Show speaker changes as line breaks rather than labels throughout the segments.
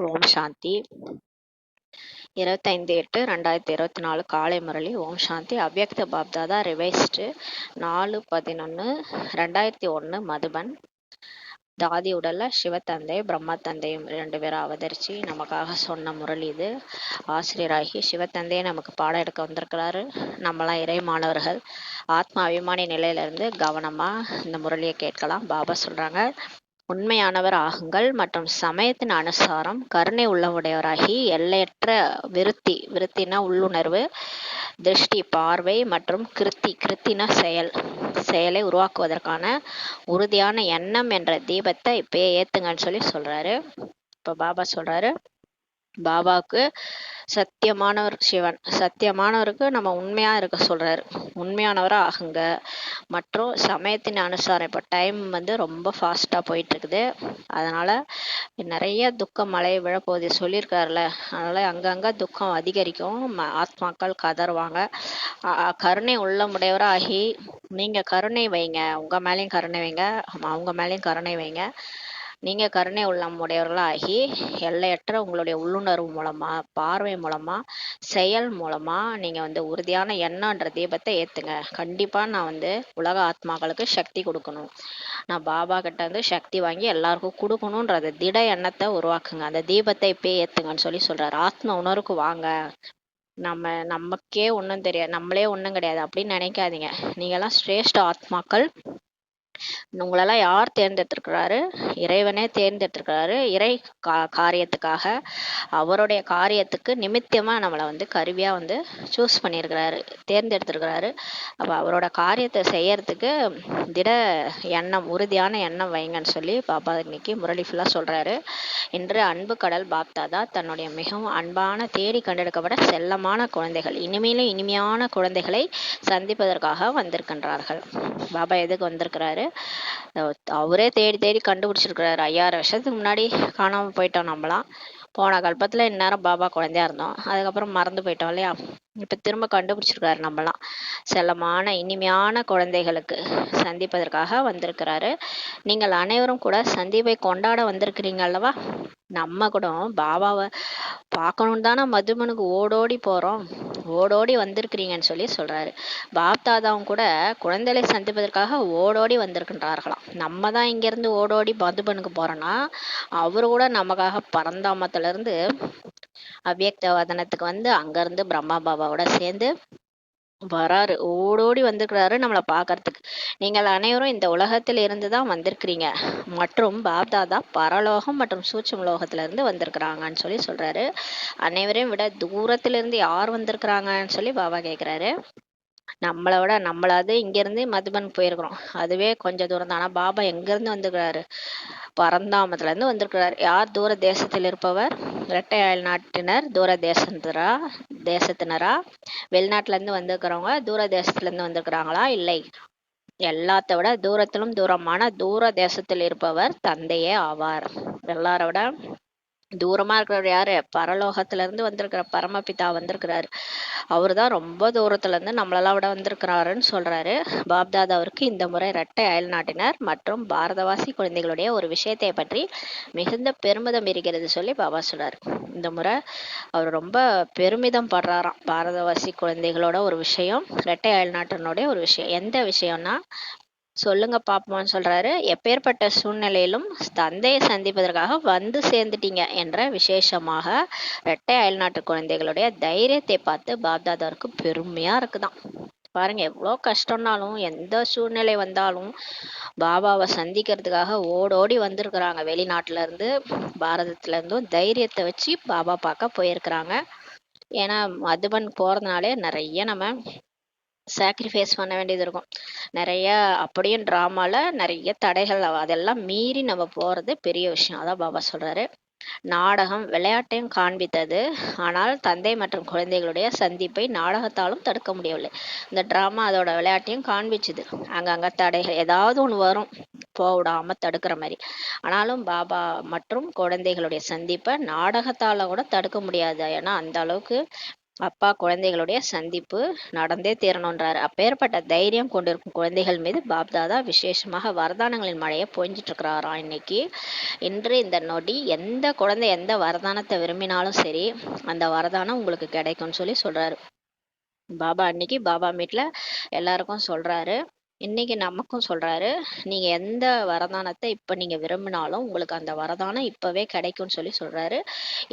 ஓம் சாந்தி. 25/8/2024 காலை முரளி. ஓம் சாந்தி. அவ்யக்த பாப்தாதா ரிவைஸ்டு 4/11/2001 மதுபன். தாதி உடல்ல சிவத்தந்தை பிரம்மா தந்தையும் 2 பேரும் அவதரிச்சு நமக்காக சொன்ன முரளி இது. ஆசிரியராகி சிவத்தந்தையே நமக்கு பாடம் எடுக்க வந்திருக்கிறாரு. நம்மளாம் இறை மாணவர்கள் ஆத்மா அபிமானி நிலையிலிருந்து கவனமா இந்த முரளியை கேட்கலாம். பாபா சொல்றாங்க, உண்மையானவர் ஆகுங்கள் மற்றும் சமயத்தின் அனுசாரம் கருணை உள்ளவுடையவராகி எல்லையற்ற விருத்தினா உள்ளுணர்வு, திருஷ்டி பார்வை மற்றும் கிருத்தினா செயலை உருவாக்குவதற்கான உறுதியான எண்ணம் என்ற தீபத்தை இப்பயே ஏத்துங்கன்னு சொல்றாரு. இப்ப பாபா சொல்றாரு, பாபாவுக்கு சத்தியமானவர் சிவன், சத்தியமானவருக்கு நம்ம உண்மையா இருக்க சொல்றாரு. உண்மையானவரா ஆகுங்க மற்றும் சமயத்தின் அனுசாரம். இப்போ டைம் ரொம்ப ஃபாஸ்டா போயிட்டு இருக்குது, அதனால நிறைய துக்கம் மழை விழப்போகுது சொல்லியிருக்காருல, அதனால அங்கங்க துக்கம் அதிகரிக்கும், ஆத்மாக்கள் கதறுவாங்க. கருணை உள்ளமுடையவரா ஆகி நீங்க கருணை வைங்க, உங்க மேலேயும் கருணை வைங்க, அவங்க மேலேயும் கருணை வைங்க. நீங்க கருணை உள்ளமுடையவர்களா ஆகி எல்லையற்ற உங்களுடைய உள்ளுணர்வு மூலமா, பார்வை மூலமா, செயல் மூலமா நீங்க உறுதியான எண்ணம்ன்ற தீபத்தை ஏத்துங்க. கண்டிப்பா நான் உலக ஆத்மாக்களுக்கு சக்தி கொடுக்கணும், நான் பாபா கிட்ட சக்தி வாங்கி எல்லாருக்கும் கொடுக்கணும்ன்ற திட எண்ணத்தை உருவாக்குங்க. அந்த தீபத்தை இப்பயே ஏத்துங்கன்னு சொல்றாரு. ஆத்ம உணர்வுக்கு வாங்க. நமக்கே ஒன்றும் தெரியாது, நம்மளே ஒன்றும் கிடையாது அப்படின்னு நினைக்காதீங்க. நீங்கெல்லாம் சிரேஷ்ட ஆத்மாக்கள். உங்களெல்லாம் யார் தேர்ந்தெடுத்திருக்கிறாரு? இறைவனே தேர்ந்தெடுத்திருக்கிறாரு. இறை காரியத்துக்காக, அவருடைய காரியத்துக்கு நிமித்தமா நம்மளை கருவியா சூஸ் பண்ணியிருக்கிறாரு, தேர்ந்தெடுத்திருக்கிறாரு. அப்ப அவரோட காரியத்தை செய்யறதுக்கு திட எண்ணம், உறுதியான எண்ணம் வைங்கன்னு பாபா இன்னைக்கு முரளி ஃபுல்லா சொல்றாரு. இன்று அன்பு கடல் பாப்தாதா தன்னுடைய மிகவும் அன்பான தேடி கண்டெடுக்கப்பட்ட செல்லமான குழந்தைகள், இனிமையிலும் இனிமையான குழந்தைகளை சந்திப்பதற்காக வந்திருக்கின்றார்கள். பாபா எதுக்கு வந்திருக்கிறாரு? அவரே தேடி தேடி கண்டுபிடிச்சிருக்கிறாரு. 5000 வருஷத்துக்கு முன்னாடி காணாம போயிட்டோம் நம்மளாம். போன கல்பத்துல இந்நேரம் பாபா குழந்தையா இருந்தோம், அதுக்கப்புறம் மறந்து போயிட்டோம் இல்லையா? இப்ப திரும்ப கண்டுபிடிச்சிருக்காரு நம்மளாம். செல்லமான இனிமையான குழந்தைகளுக்கு சந்திப்பதற்காக வந்திருக்கிறாரு. நீங்கள் அனைவரும் கூட சந்திப்பை கொண்டாட வந்திருக்கிறீங்க அல்லவா? நம்ம கூட பாபாவை பார்க்கணும் தானே மதுபனுக்கு ஓடோடி போறோம், ஓடோடி வந்திருக்கிறீங்கன்னு சொல்றாரு. பாப்தாதாவும் கூட குழந்தைகளை சந்திப்பதற்காக ஓடோடி வந்திருக்கின்றார்களாம். நம்ம தான் இங்கிருந்து ஓடோடி மதுபனுக்கு போறோம்னா, அவரு கூட நமக்காக பரந்தாமத்துல இருந்து அவ்யக்த வதனத்துக்கு அங்கிருந்து பிரம்மா பாபாவோட சேர்ந்து வராரு, ஓடோடி வந்திருக்கிறாரு நம்மளை பார்க்கறதுக்கு. நீங்கள் அனைவரும் இந்த உலகத்தில் இருந்து தான் வந்திருக்கிறீங்க மற்றும் பாப்தாதா பரலோகம் மற்றும் சூட்சும லோகத்துல இருந்து வந்திருக்கிறாங்கன்னு சொல்றாரு. அனைவரையும் விட தூரத்திலிருந்து யார் வந்திருக்கிறாங்கன்னு பாபா கேட்கிறாரு. நம்மளாவது இங்க இருந்து மதுபன் போயிருக்கிறோம், அதுவே கொஞ்சம் தூரம் தான். ஆனா பாபா எங்க இருந்து வந்திருக்கிறாரு? பரந்தாமத்துல இருந்து வந்திருக்கிறார். யார் தூர தேசத்தில் இருப்பவர்? இரட்டை அயல் நாட்டினர் தூர தேசத்தினரா? வெளிநாட்டுல இருந்து வந்திருக்கிறவங்க தூர தேசத்துல இருந்து வந்திருக்கிறாங்களா? இல்லை, எல்லாத்த விட தூரத்திலும் தூரமான தூர தேசத்தில் இருப்பவர் தந்தையே ஆவார். எல்லாரோட தூரமா இருக்கிறவர் யாரு? பரலோகத்துல இருந்து வந்திருக்கிற பரமபிதா வந்திருக்கிறாரு. அவருதான் ரொம்ப தூரத்துல இருந்து நம்மளெல்லாம் விட வந்திருக்கிறாருன்னு சொல்றாரு. பாப்தாதா அவருக்கு இந்த முறை இரட்டை அயல் நாட்டினர் மற்றும் பாரதவாசி குழந்தைகளுடைய ஒரு விஷயத்தை பற்றி மிகுந்த பெருமிதம் இருக்கிறது பாபா சொல்றாரு. இந்த முறை அவர் ரொம்ப பெருமிதம் படுறாராம். பாரதவாசி குழந்தைகளோட ஒரு விஷயம், இரட்டை அயல் நாட்டினுடைய ஒரு விஷயம். எந்த விஷயம்னா சொல்லுங்க பாப்போம்னு சொல்றாரு. எப்பேற்பட்ட சூழ்நிலையிலும் தந்தையை சந்திப்பதற்காக வந்து சேர்ந்துட்டீங்க என்ற விசேஷமாக இரட்டை அயல்நாட்டு குழந்தைகளுடைய தைரியத்தை பார்த்து பாப்தாதாவுக்கு பெருமையா இருக்குதான். பாருங்க, எவ்வளோ கஷ்டம்னாலும் எந்த சூழ்நிலை வந்தாலும் பாபாவை சந்திக்கிறதுக்காக ஓடோடி வந்திருக்கிறாங்க. வெளிநாட்டுல இருந்து பாரதத்துல இருந்தும் தைரியத்தை வச்சு பாபா பார்க்க போயிருக்கிறாங்க. ஏன்னா மதுபன் போறதுனாலே நிறைய நம்ம சாக்ரிஃபைஸ் பண்ண வேண்டியது இருக்கும். நிறைய அப்படியும் டிராமால நிறைய தடைகள், அதெல்லாம் மீறி நம்ம போறது பெரிய விஷயம். அதான் பாபா சொல்றாரு. நாடகம் விளையாட்டையும் காண்பித்தது, ஆனால் தந்தை மற்றும் குழந்தைகளுடைய சந்திப்பை நாடகத்தாலும் தடுக்க முடியவில்லை. இந்த டிராமா அதோட விளையாட்டையும் காண்பிச்சுது. அங்கங்க தடைகள் ஏதாவது ஒண்ணு வரும், போவிடாம தடுக்கிற மாதிரி. ஆனாலும் பாபா மற்றும் குழந்தைகளுடைய சந்திப்பை நாடகத்தால கூட தடுக்க முடியாது. ஏன்னா அந்த அளவுக்கு அப்பா குழந்தைகளுடைய சந்திப்பு நடந்தே தீரணுன்றாரு. அப்பேற்பட்ட தைரியம் கொண்டிருக்கும் குழந்தைகள் மீது பாப்தாதா விசேஷமாக வரதானங்களின் மழையை பொழிஞ்சிட்டு இருக்கிறாராம் இன்னைக்கு. இன்று இந்த நொடி எந்த குழந்தை எந்த வரதானத்தை விரும்பினாலும் சரி, அந்த வரதானம் உங்களுக்கு கிடைக்கும்னு சொல்லி சொல்றாரு. பாபா அன்னைக்கு பாபா மீட்ல எல்லாருக்கும் சொல்றாரு. இன்னைக்கு நமக்கும் சொல்றாரு, நீங்க எந்த வரதானத்தை இப்ப நீங்க விரும்பினாலும் உங்களுக்கு அந்த வரதானம் இப்பவே கிடைக்கும்னு சொல்லி சொல்றாரு.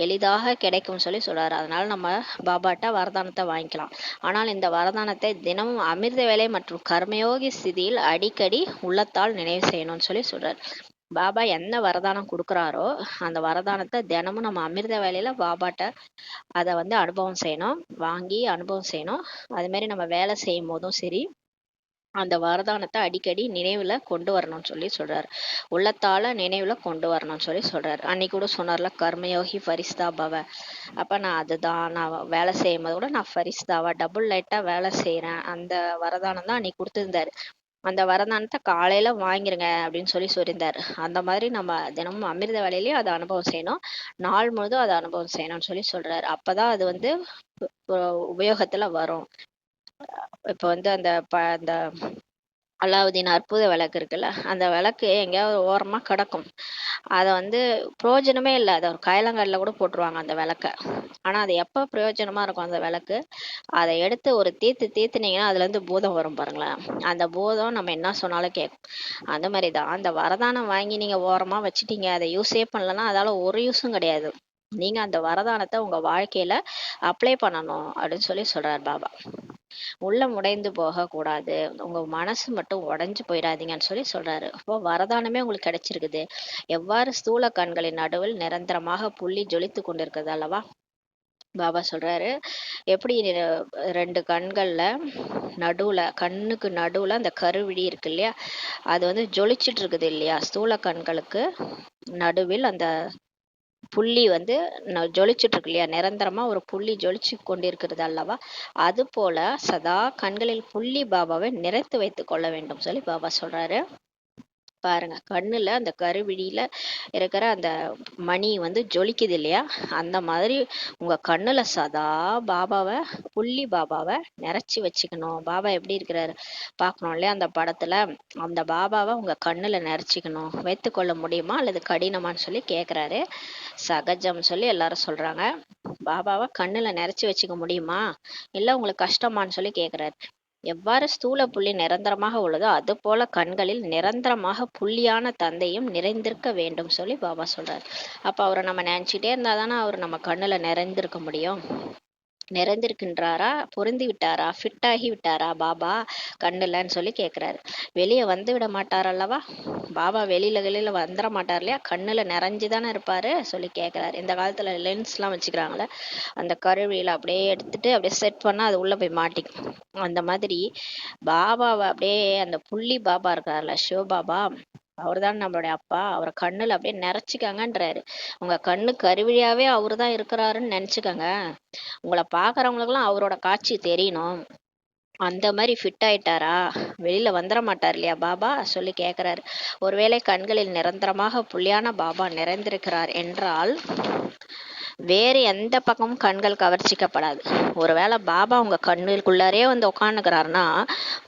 எளிதாக கிடைக்கும் சொல்லி சொல்றாரு. அதனால நம்ம பாபாட்ட வரதானத்தை வாங்கிக்கலாம். ஆனால் இந்த வரதானத்தை தினமும் அமிர்த வேலை மற்றும் கர்மயோகி ஸ்திதியில் அடிக்கடி உள்ளத்தால் நினைவு செய்யணும்னு சொல்லி சொல்றாரு. பாபா என்ன வரதானம் கொடுக்குறாரோ அந்த வரதானத்தை தினமும் நம்ம அமிர்த வேலையில பாபாட்ட அதை வந்து அனுபவம் செய்யணும், வாங்கி அனுபவம் செய்யணும். அது மாதிரி நம்ம வேலை செய்யும் போதும் சரி, அந்த வரதானத்தை அடிக்கடி நினைவுல கொண்டு வரணும்னு சொல்லி சொல்றாரு. உள்ளத்தால நினைவுல கொண்டு வரணும்னு சொல்லி சொல்றாரு. அன்னைக்கு கூட சொன்னார்ல, கர்மயோகி ஃபரிஸ்தா பவ. அப்ப நான் அதுதான், நான் வேலை செய்யும் போது கூட நான் ஃபரிஸ்தாவா டபுள் லைட்டா வேலை செய்யறேன். அந்த வரதானம் தான் அன்னைக்கு கொடுத்திருந்தாரு. அந்த வரதானத்தை காலையில வாங்கிருங்க அப்படின்னு சொல்லி சொல்லியிருந்தாரு. அந்த மாதிரி நம்ம தினமும் அமிர்த வேலையிலயும் அதை அனுபவம் செய்யணும், நாள் முழுதும் அதை அனுபவம் செய்யணும்னு சொல்லி சொல்றாரு. அப்பதான் அது வந்து உபயோகத்துல வரும். இப்ப வந்து அந்த அலாவுதீன் அற்புத விளக்கு இருக்குல்ல, அந்த விளக்கு எங்கேயாவது ஓரமா கிடக்கும். அதை வந்து பிரயோஜனமே இல்லை, அதை ஒரு காயலங்காடில் கூட போட்டுருவாங்க அந்த விளக்க. ஆனா அது எப்ப பிரயோஜனமா இருக்கும் அந்த விளக்கு, அதை எடுத்து ஒரு தீர்த்துனீங்கன்னா அதுல இருந்து பூதம் வரும் பாருங்களேன். அந்த பூதம் நம்ம என்ன சொன்னாலும் கேட்கும். அந்த மாதிரிதான் அந்த வரதானம் வாங்கி நீங்க ஓரமா வச்சுட்டீங்க, அதை யூஸே பண்ணலன்னா அதால ஒரு யூஸும் கிடையாது. நீங்க அந்த வரதானத்தை உங்க வாழ்க்கையில அப்ளை பண்ணணும் அப்படின்னு சொல்லி சொல்றாரு பாபா. உள்ளம் உடைந்து போக கூடாது, உங்க மனசு மட்டும் உடைஞ்சு போயிடாதீங்கன்னு சொல்லி சொல்றாரு. அப்போ வரதானமே உங்களுக்கு கிடைச்சிருக்குது. எவ்வாறு ஸ்தூல கண்களின் நடுவில் நிரந்தரமாக புள்ளி ஜொலித்து கொண்டிருக்கிறது அல்லவா. பாபா சொல்றாரு, எப்படி ரெண்டு கண்கள்ல நடுவுல, கண்ணுக்கு நடுவுல அந்த கருவிழி இருக்கு இல்லையா, அது வந்து ஜொலிச்சுட்டு இருக்குது இல்லையா, ஸ்தூல கண்களுக்கு நடுவில் அந்த புள்ளி வந்து ஜொலிச்சுட்டு இருக்கு இல்லையா, நிரந்தரமா ஒரு புள்ளி ஜொலிச்சு கொண்டிருக்கிறது அல்லவா. அது போல சதா கண்களில் புள்ளி பாபாவை நிறைத்து வைத்துக் கொள்ள வேண்டும் சொல்லி பாபா சொல்றாரு. பாருங்க, கண்ணுல அந்த கருவிழியில இருக்கிற அந்த மணி வந்து ஜொலிக்குது இல்லையா, அந்த மாதிரி உங்க கண்ணுல சதா பாபாவை, புள்ளி பாபாவை நிறைச்சி வச்சுக்கணும். பாபா எப்படி இருக்கிறாரு பார்க்கணும் இல்லையா அந்த படத்துல, அந்த பாபாவை உங்க கண்ணுல நிறைச்சிக்கணும். வைத்துக்கொள்ள முடியுமா அல்லது கடினமான்னு சொல்லி கேக்குறாரு. சகஜம் சொல்லி எல்லாரும் சொல்றாங்க. பாபாவை கண்ணுல நிறைச்சி வச்சுக்க முடியுமா இல்ல உங்களுக்கு கஷ்டமான்னு சொல்லி கேக்குறாரு. எவ்வாறு ஸ்தூல புள்ளி நிரந்தரமாக உள்ளதோ அது போல கண்களில் நிரந்தரமாக புள்ளியான தந்தையும் நிறைந்திருக்க வேண்டும் சொல்லி பாபா சொல்றாரு. அப்ப அவரை நம்ம நினைச்சிட்டே இருந்தாதானே அவர் நம்ம கண்ணுல நிறைந்திருக்க முடியும். நிறைந்திருக்கின்றாரா, பொருந்தி விட்டாரா, ஃபிட் ஆகி விட்டாரா பாபா கண்ணுலன்னு சொல்லி கேக்குறாரு. வெளியே வந்து விட மாட்டார் அல்லவா. பாபா வெளியில வந்துட மாட்டார் இல்லையா, கண்ணுல நிறைஞ்சுதானே இருப்பாரு சொல்லி கேக்குறாரு. இந்த காலத்துல லென்ஸ் எல்லாம் வச்சுக்கிறாங்களே, அந்த கருவியில அப்படியே எடுத்துட்டு அப்படியே செட் பண்ணா அது உள்ள போய் மாட்டிக்கும். அந்த மாதிரி பாபாவை அப்படியே அந்த புள்ளி பாபா இருக்காருல்ல, சிவபாபா, அவர்தான் நம்மளுடைய அப்பா, அவரை கண்ணுல அப்படியே நிறைச்சிக்கங்கன்றாரு. உங்க கண்ணு கருவிழியாவே அவரு தான் இருக்கிறாருன்னு நினைச்சுக்கங்க. உங்களை பாக்குறவங்களுக்கெல்லாம் அவரோட காட்சி தெரியணும். அந்த மாதிரி ஃபிட் ஆயிட்டாரா, வெளியில வந்துட மாட்டார் இல்லையா பாபா சொல்லி கேக்குறாரு. ஒருவேளை கண்களில் நிரந்தரமாக புள்ளியான பாபா நிறைந்திருக்கிறார் என்றால் வேறு எந்த பக்கமும் கண்கள் கவர்ச்சிக்கப்படாது. ஒருவேளை பாபா உங்க கண்ணுக்குள்ளாரே வந்து உட்காந்துக்கிறாருன்னா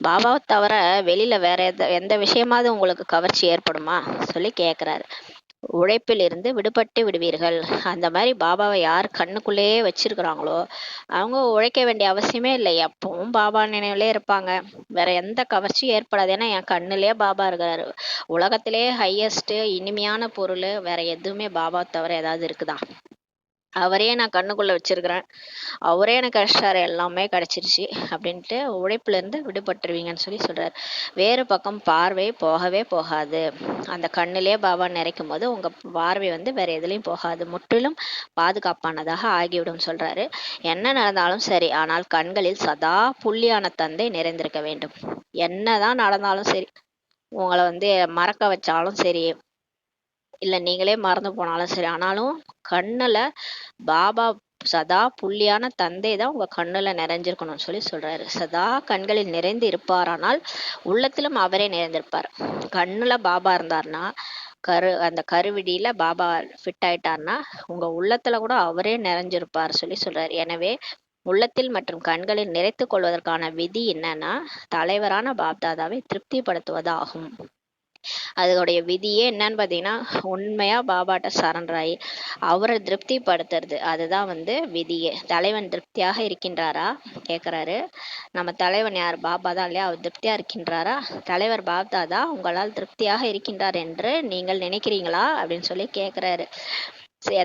பாபாவை தவிர வெளியில வேற எந்த விஷயமாவது உங்களுக்கு கவர்ச்சி ஏற்படுமா சொல்லி கேக்குறாரு. உழைப்பில் இருந்து விடுபட்டு விடுவீர்கள். அந்த மாதிரி பாபாவை யார் கண்ணுக்குள்ளேயே வச்சிருக்கிறாங்களோ அவங்க உழைக்க வேண்டிய அவசியமே இல்லை, எப்பவும் பாபா நினைவுலே இருப்பாங்க. வேற எந்த கவர்ச்சியும் ஏற்படாது. ஏன்னா என் கண்ணுலயே பாபா இருக்கிறாரு. உலகத்திலேயே ஹையஸ்ட் இனிமையான பொருள் வேற எதுவுமே பாபா தவிர ஏதாவது இருக்குதா. அவரே நான் கண்ணுக்குள்ள வச்சிருக்கிறேன், அவரே எனக்கு கிடைச்சாரு, எல்லாமே கிடைச்சிருச்சு அப்படின்ட்டு உழைப்புல இருந்து விடுபட்டுருவீங்கன்னு சொல்லி சொல்றாரு. வேறு பக்கம் பார்வை போகவே போகாது. அந்த கண்ணிலே பாபா நிறைக்கும் போது உங்க பார்வை வந்து வேற எதுலையும் போகாது, முற்றிலும் பாதுகாப்பானதாக ஆகிவிடும் சொல்றாரு. என்ன நடந்தாலும் சரி, ஆனால் கண்களில் சதா புள்ளியான தந்தை நிறைந்திருக்க வேண்டும். என்னதான் நடந்தாலும் சரி, உங்களை வந்து மறக்க வச்சாலும் சரி, இல்ல நீங்களே மறந்து போனாலும் சரி, ஆனாலும் கண்ணுல பாபா சதா புள்ளியான தந்தை தான் உங்க கண்ணுல நிறைஞ்சிருக்கணும்னு சொல்லி சொல்றாரு. சதா கண்களில் நிறைந்து இருப்பாரானால் உள்ளத்திலும் அவரே நிறைந்திருப்பார். கண்ணுல பாபா இருந்தார்னா, அந்த கருவிடியில பாபா ஃபிட் ஆயிட்டார்னா உங்க உள்ளத்துல கூட அவரே நிறைஞ்சிருப்பார் சொல்லி சொல்றாரு. எனவே உள்ளத்தில் மற்றும் கண்களில் நிறைத்துக் கொள்வதற்கான விதி என்னன்னா தலைவரான பாப்தாதாவை திருப்திப்படுத்துவதாகும். அதோடைய விதியே என்னன்னு பார்த்தீங்கன்னா உண்மையா பாபாட்ட சரண்டர் ஆகி அவரை திருப்திப்படுத்துறது. அதுதான் விதியே. தலைவன் திருப்தியாக இருக்கின்றாரா கேட்குறாரு. நம்ம தலைவன் யார்? பாபா தான் இல்லையா? அவர் திருப்தியா இருக்கின்றாரா? தலைவர் பாப்தாதா உங்களால் திருப்தியாக இருக்கின்றார் என்று நீங்கள் நினைக்கிறீங்களா அப்படின்னு சொல்லி கேட்குறாரு.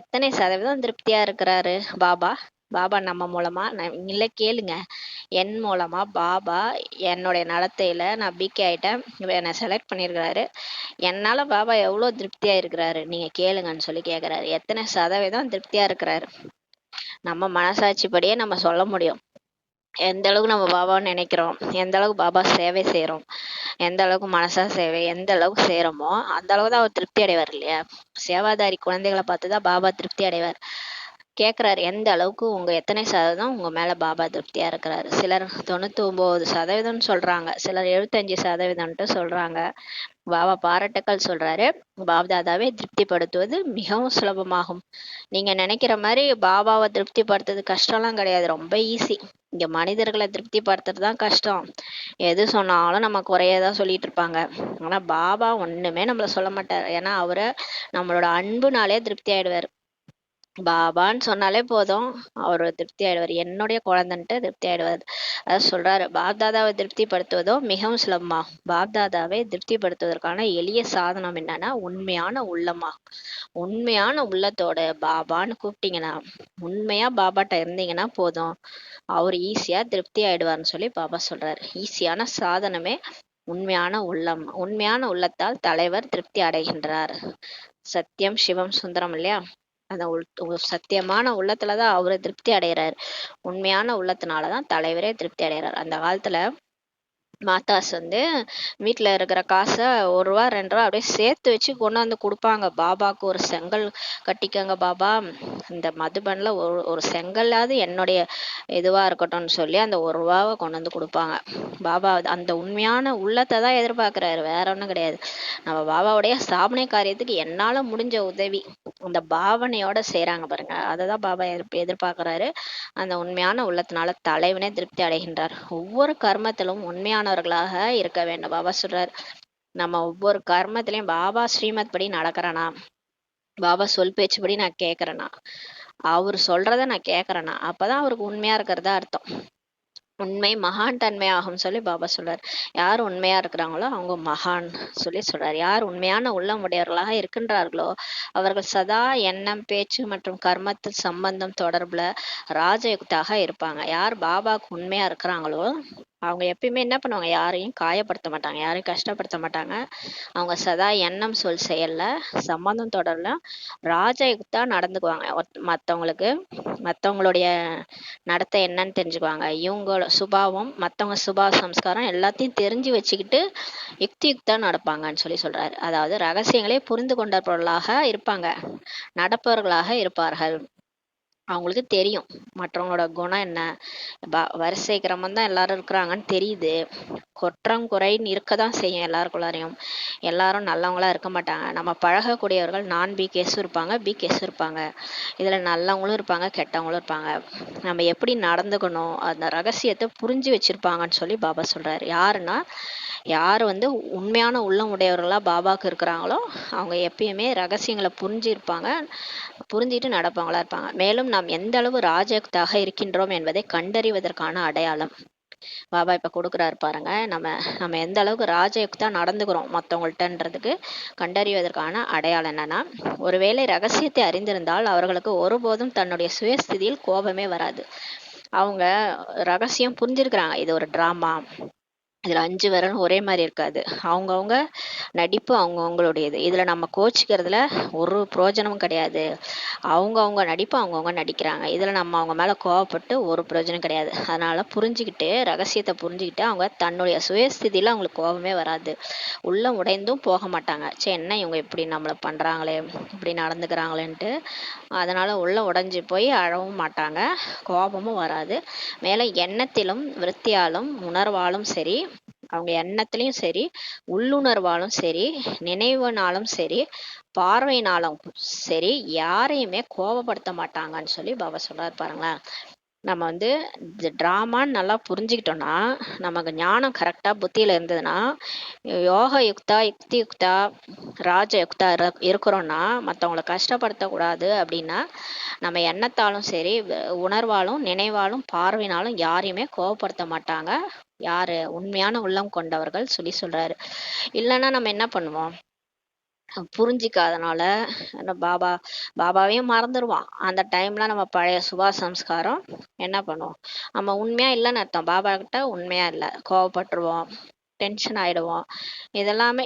எத்தனை சதவீதம் திருப்தியா இருக்கிறாரு பாபா? பாபா நம்ம மூலமா இல்லை கேளுங்க, என் மூலமா பாபா என்னுடைய நடத்தையில நான் பிகே ஆயிட்டேன், என்னை செலக்ட் பண்ணியிருக்கிறாரு. என்னால பாபா எவ்வளோ திருப்தியா இருக்கிறாரு நீங்க கேளுங்கன்னு சொல்லி கேட்குறாரு. எத்தனை சதவீதம் திருப்தியா இருக்கிறாரு? நம்ம மனசாட்சிப்படியே நம்ம சொல்ல முடியும். எந்த அளவுக்கு நம்ம பாபாவை நினைக்கிறோம், எந்த அளவுக்கு பாபா சேவை செய்கிறோம், எந்த அளவுக்கு மனசா சேவை எந்த அளவுக்கு செய்கிறோமோ அந்த அளவுக்கு தான் அவர் திருப்தி அடைவார் இல்லையா? சேவாதாரி குழந்தைகளை பார்த்து தான் பாபா திருப்தி அடைவார். கேட்குறாரு, எந்த அளவுக்கு எத்தனை சதவீதம் உங்கள் மேலே பாபா திருப்தியாக இருக்கிறாரு? சிலர் 99% சொல்கிறாங்க, சிலர் 75% சொல்கிறாங்க. பாபா பாராட்டுக்கள் சொல்கிறாரு. பாப்தாதாவை திருப்திப்படுத்துவது மிகவும் சுலபமாகும். நீங்கள் நினைக்கிற மாதிரி பாபாவை திருப்திப்படுத்துறது கஷ்டம்லாம் கிடையாது, ரொம்ப ஈஸி. இங்கே மனிதர்களை திருப்திப்படுத்துறது தான் கஷ்டம். எது சொன்னாலும் நம்ம குறையதான் சொல்லிட்டு இருப்பாங்க. ஆனால் பாபா ஒன்றுமே நம்மளை சொல்ல மாட்டார். ஏன்னா அவரை நம்மளோட அன்புனாலே திருப்தி ஆயிடுவார். பாபான்னு சொன்னாலே போதும், அவர் திருப்தி ஆயிடுவார். என்னுடைய குழந்தைன்ட்டு திருப்தி ஆயிடுவார். அதாவது சொல்றாரு, பாப்தாதாவை திருப்திப்படுத்துவதோ மிகவும் சுலபமாகும். பாப்தாதாவை திருப்திப்படுத்துவதற்கான எளிய சாதனம் என்னன்னா உண்மையான உள்ளமா. உண்மையான உள்ளத்தோட பாபான்னு கூப்பிட்டீங்கன்னா, உண்மையா பாபாட்ட இருந்தீங்கன்னா போதும், அவர் ஈஸியா திருப்தி ஆயிடுவார்னு சொல்லி பாபா சொல்றாரு. ஈஸியான சாதனமே உண்மையான உள்ளம். உண்மையான உள்ளத்தால் தலைவர் திருப்தி அடைகின்றார். சத்தியம் சிவம் சுந்தரம் இல்லையா? அந்த சத்தியமான உள்ளத்துலதான் அவரு திருப்தி அடைகிறார். உண்மையான உள்ளத்தினாலதான் தலைவரே திருப்தி அடைகிறார். அந்த காலத்துல மாதாஸ் வீட்டில் இருக்கிற காசை 1 ரூபா 2 ரூபா அப்படியே சேர்த்து வச்சு கொண்டு வந்து கொடுப்பாங்க. பாபாவுக்கு ஒரு செங்கல் கட்டிக்கங்க பாபா, இந்த மதுபனில் ஒரு செங்கல்லாவது என்னுடைய இதுவாக இருக்கட்டும்னு சொல்லி அந்த 1 ரூபாவை கொண்டு வந்து கொடுப்பாங்க. பாபா அந்த உண்மையான உள்ளத்தை தான் எதிர்பார்க்குறாரு, வேற ஒன்றும் கிடையாது. நம்ம பாபாவுடைய ஸ்தாபனை காரியத்துக்கு என்னால் முடிஞ்ச உதவி அந்த பாவனையோட செய்கிறாங்க பாருங்க, அதை தான் பாபா எதிர்பார்க்குறாரு. அந்த உண்மையான உள்ளத்தினால தலைவனே திருப்தி அடைகின்றார். ஒவ்வொரு கர்மத்திலும் உண்மையானவர்களாக இருக்க வேண்டும். பாபா சொல்றார், நம்ம ஒவ்வொரு கர்மத்திலையும் பாபா ஸ்ரீமத் படி நடக்கிறேனா, பாபா சொல் பேச்சுப்படி நான் கேட்கறேனா, அவர் சொல்றத நான் கேட்கறேனா, அப்பதான் அவருக்கு உண்மையா இருக்கிறதா அர்த்தம். உண்மை மகான் தன்மை ஆகும் சொல்லி பாபா சொல்றார். யார் உண்மையா இருக்கிறாங்களோ அவங்க மகான் சொல்லி சொல்றார். யார் உண்மையான உள்ளம் உடையவர்களாக இருக்கின்றார்களோ அவர்கள் சதா எண்ணம் பேச்சு மற்றும் கர்மத்தில் சம்பந்தம் தொடர்புல ராஜயுக்தாக இருப்பாங்க. யார் பாபாவுக்கு உண்மையா இருக்கிறாங்களோ அவங்க எப்பயுமே என்ன பண்ணுவாங்க, யாரையும் காயப்படுத்த மாட்டாங்க, யாரையும் கஷ்டப்படுத்த மாட்டாங்க. அவங்க சதா எண்ணம் சொல் செயல்ல சம்பந்தம் தொடரல ராஜயுக்தா நடந்துக்குவாங்க. மற்றவங்களுடைய நடத்தை என்னன்னு தெரிஞ்சுக்குவாங்க. இவங்களோட சுபாவம், மற்றவங்க சுபாவ சம்ஸ்காரம் எல்லாத்தையும் தெரிஞ்சு வச்சுக்கிட்டு யுக்தியுக்தா நடப்பாங்கன்னு சொல்லி சொல்றாரு. அதாவது ரகசியங்களே புரிந்து கொண்டவர்களாக இருப்பாங்க, நடப்பவர்களாக இருப்பார்கள். அவங்களுக்கு தெரியும் மற்றவங்களோட குணம் என்ன, வரிசை கிரமம் தான் எல்லாரும் இருக்கிறாங்கன்னு தெரியுது. குற்றம் குறைன்னு இருக்க தான் செய்யும் எல்லாருக்குள்ளாரையும். எல்லாரும் நல்லவங்களா இருக்க மாட்டாங்க. நம்ம பழகக்கூடியவர்கள் நான் பிகேஸும் இருப்பாங்க, பிகேஸும் இருப்பாங்க. இதில் நல்லவங்களும் இருப்பாங்க, கெட்டவங்களும் இருப்பாங்க. நம்ம எப்படி நடந்துக்கணும் அந்த ரகசியத்தை புரிஞ்சு வச்சிருப்பாங்கன்னு சொல்லி பாபா சொல்றாரு. யாருன்னா யார் உண்மையான உள்ளம் உடையவர்களாக பாபாவுக்கு இருக்கிறாங்களோ அவங்க எப்பயுமே ரகசியங்களை புரிஞ்சிட்டு நடப்பவங்களா இருப்பாங்க. மேலும் நாம் எந்த அளவு ராஜயுக்தாக இருக்கின்றோம் என்பதை கண்டறிவதற்கான அடையாளம் பாபா இப்ப கொடுக்குறாரு பாருங்க. நம்ம எந்த அளவுக்கு ராஜயுக்தா நடந்துக்கிறோம் மற்றவங்கள்ட்டன்றதுக்கு கண்டறிவதற்கான அடையாளம் என்னன்னா, ஒருவேளை ரகசியத்தை அறிந்திருந்தால் அவர்களுக்கு ஒருபோதும் தன்னுடைய சுயஸ்திதியில் கோபமே வராது. அவங்க ரகசியம் புரிஞ்சிருக்கிறாங்க, இது ஒரு டிராமா, இதில் 5 விரலும் ஒரே மாதிரி இருக்காது, அவங்கவுங்க நடிப்பு அவங்கவுங்களுடையது, இதில் நம்ம கோச்சிக்கிறதுல ஒரு பிரயோஜனமும் கிடையாது, அவங்கவுங்க நடிப்பு அவங்கவுங்க நடிக்கிறாங்க, இதில் நம்ம அவங்க மேலே கோவப்பட்டு ஒரு பிரயோஜனம் கிடையாது. அதனால் புரிஞ்சுக்கிட்டு ரகசியத்தை புரிஞ்சுக்கிட்டு அவங்க தன்னுடைய சுயஸ்திதியில் அவங்களுக்கு கோபமே வராது, உள்ளம் உடைந்தும் போக மாட்டாங்க. சரி என்ன இவங்க இப்படி நம்மளை பண்ணுறாங்களே, இப்படி நடந்துக்கிறாங்களேன்ட்டு அதனால் உள்ள உடைஞ்சி போய் அழவும் மாட்டாங்க, கோபமும் வராது. மேலே எண்ணத்திலும் விருத்தியாலும் உணர்வாலும் சரி, அவங்க எண்ணத்துலையும் சரி, உள்ளுணர்வாலும் சரி, நினைவுனாலும் சரி, பார்வையினாலும் சரி, யாரையுமே கோபப்படுத்த மாட்டாங்கன்னு சொல்லி பாபா சொல்றாரு பாருங்களேன். நம்ம வந்து ட்ராமான்னு நல்லா புரிஞ்சுக்கிட்டோம்னா, நமக்கு ஞானம் கரெக்டாக புத்தியில் இருந்ததுன்னா, யோக யுக்தா, யுக்தி யுக்தா, ராஜ யுக்தா இருக்கிறோன்னா, மற்றவங்கள கஷ்டப்படுத்தக்கூடாது அப்படின்னா, நம்ம எண்ணத்தாலும் சரி, உணர்வாலும், நினைவாலும், பார்வையினாலும் யாரையுமே கோவப்படுத்த மாட்டாங்க. யாரு உண்மையான உள்ளம் கொண்டவர்கள் சொல்லி சொல்றாரு. இல்லைன்னா நம்ம என்ன பண்ணுவோம்? புரிஞ்சிக்காதனால பாபா பாபாவையும் மறந்துடுவான். அந்த டைம்ல நம்ம பழைய சுபா சம்ஸ்காரம் என்ன பண்ணுவோம்? நம்ம உண்மையா இல்லைன்னு அர்த்தம். பாபா கிட்ட உண்மையா இல்லை, கோவப்பட்டுருவோம், டென்ஷன் ஆயிடுவோம்.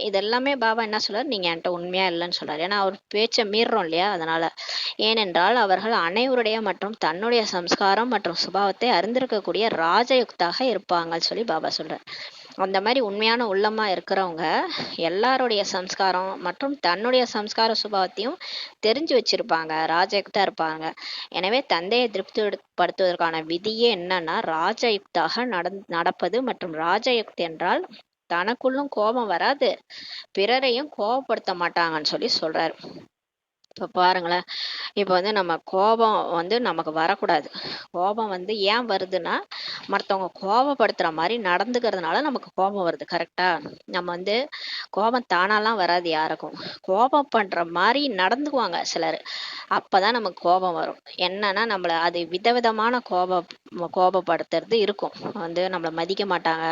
இதெல்லாமே பாபா என்ன சொல்றாரு? நீங்க என்கிட்ட உண்மையா இல்லைன்னு சொல்றாரு. ஏன்னா அவர் பேச்சை மீறுறோம் இல்லையா? அதனால. ஏனென்றால் அவர்கள் அனைவருடைய மற்றும் தன்னுடைய சம்ஸ்காரம் மற்றும் சுபாவத்தை அறிந்திருக்கக்கூடிய ராஜயுக்தாக இருப்பாங்கன்னு சொல்லி பாபா சொல்றார். அந்த மாதிரி உண்மையான உள்ளமா இருக்கிறவங்க எல்லாருடைய சம்ஸ்காரம் மற்றும் தன்னுடைய சம்ஸ்கார சுபாவத்தையும் தெரிஞ்சு வச்சிருப்பாங்க, ராஜயுக்தா இருப்பாங்க. எனவே தந்தையை திருப்திப்படுத்துவதற்கான விதியே என்னன்னா, ராஜயுக்தாக நடப்பது. மற்றும் ராஜயுக்தி என்றால் தனக்குள்ளும் கோபம் வராது, பிறரையும் கோபப்படுத்த மாட்டாங்கன்னு சொல்லி சொல்றாரு. இப்போ பாருங்களேன், இப்போ வந்து நம்ம கோபம் வந்து நமக்கு வரக்கூடாது. கோபம் வந்து ஏன் வருதுன்னா, மற்றவங்க கோபப்படுத்துகிற மாதிரி நடந்துக்கிறதுனால நமக்கு கோபம் வருது. கரெக்டாக? நம்ம வந்து கோபம் தானாலாம் வராது யாருக்கும். கோபம் பண்ணுற மாதிரி நடந்துக்குவாங்க சிலர். அப்போ தான் நமக்கு கோபம் வரும். என்னன்னா நம்மளை அது விதவிதமான கோபப்படுத்துறது இருக்கும். வந்து நம்மளை மதிக்க மாட்டாங்க,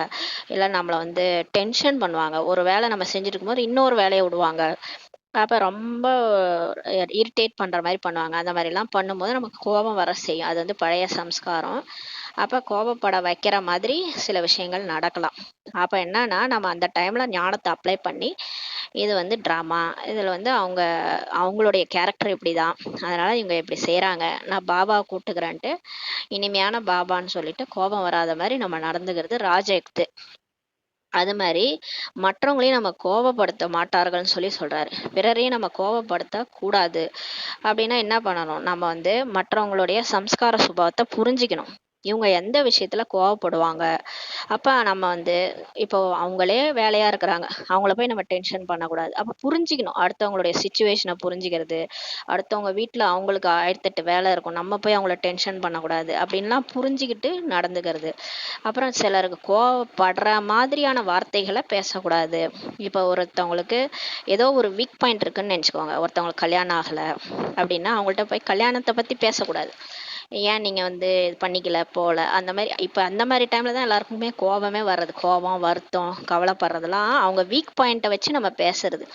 இல்லை நம்மளை வந்து டென்ஷன் பண்ணுவாங்க. ஒரு வேலை நம்ம செஞ்சுட்டு இருக்கும்போது இன்னொரு வேலையை விடுவாங்க. அப்போ ரொம்ப இரிட்டேட் பண்ணுற மாதிரி பண்ணுவாங்க. அந்த மாதிரிலாம் பண்ணும்போது நமக்கு கோபம் வர செய்யும். அது வந்து பழைய சம்ஸ்காரம். அப்போ கோபப்பட வைக்கிற மாதிரி சில விஷயங்கள் நடக்கலாம். அப்போ என்னன்னா நம்ம அந்த டைமில் ஞானத்தை அப்ளை பண்ணி, இது வந்து ட்ராமா, இதில் வந்து அவங்களுடைய கேரக்டர் இப்படி தான், அதனால் இவங்க இப்படி செய்கிறாங்க, நான் பாபாவை கூப்பிட்டுக்கிறேன்ட்டு இனிமையான பாபான்னு சொல்லிட்டு கோபம் வராத மாதிரி நம்ம நடந்துக்கிறது ராஜயுக்து. அது மாதிரி மற்றவங்களையும் நம்ம கோபப்படுத்த மாட்டார்கள்னு சொல்லி சொல்றாரு. பிறரையும் நம்ம கோபப்படுத்த கூடாது. அப்படின்னா என்ன பண்ணணும்? நம்ம வந்து மற்றவங்களுடைய சம்ஸ்கார சுபாவத்தை புரிஞ்சுக்கணும். இவங்க எந்த விஷயத்துல கோவப்படுவாங்க. அப்ப நம்ம வந்து இப்போ அவங்களே வேலையா இருக்கிறாங்க, அவங்கள போய் நம்ம டென்ஷன் பண்ணக்கூடாது. அப்ப புரிஞ்சுக்கணும், அடுத்தவங்களுடைய சுச்சுவேஷனை புரிஞ்சுக்கிறது. அடுத்தவங்க வீட்டுல அவங்களுக்கு 1008 வேலை இருக்கும், நம்ம போய் அவங்கள டென்ஷன் பண்ணக்கூடாது அப்படின்லாம் புரிஞ்சுக்கிட்டு நடந்துக்கிறது. அப்புறம் சிலருக்கு கோவப்படுற மாதிரியான வார்த்தைகளை பேசக்கூடாது. இப்போ ஒருத்தவங்களுக்கு ஏதோ ஒரு வீக் பாயிண்ட் இருக்குன்னு நினச்சிக்கோங்க. ஒருத்தவங்களுக்கு கல்யாணம் ஆகலை அப்படின்னா அவங்கள்ட்ட போய் கல்யாணத்தை பற்றி பேசக்கூடாது. ஏன் நீங்கள் வந்து இது பண்ணிக்கல போல அந்த மாதிரி. இப்போ அந்த மாதிரி டைமில் தான் எல்லாருக்குமே கோபமே வர்றது. கோபம், வருத்தம், கவலைப்படுறதெல்லாம் அவங்க வீக் பாயிண்ட்டை வச்சு நம்ம பேசுறது.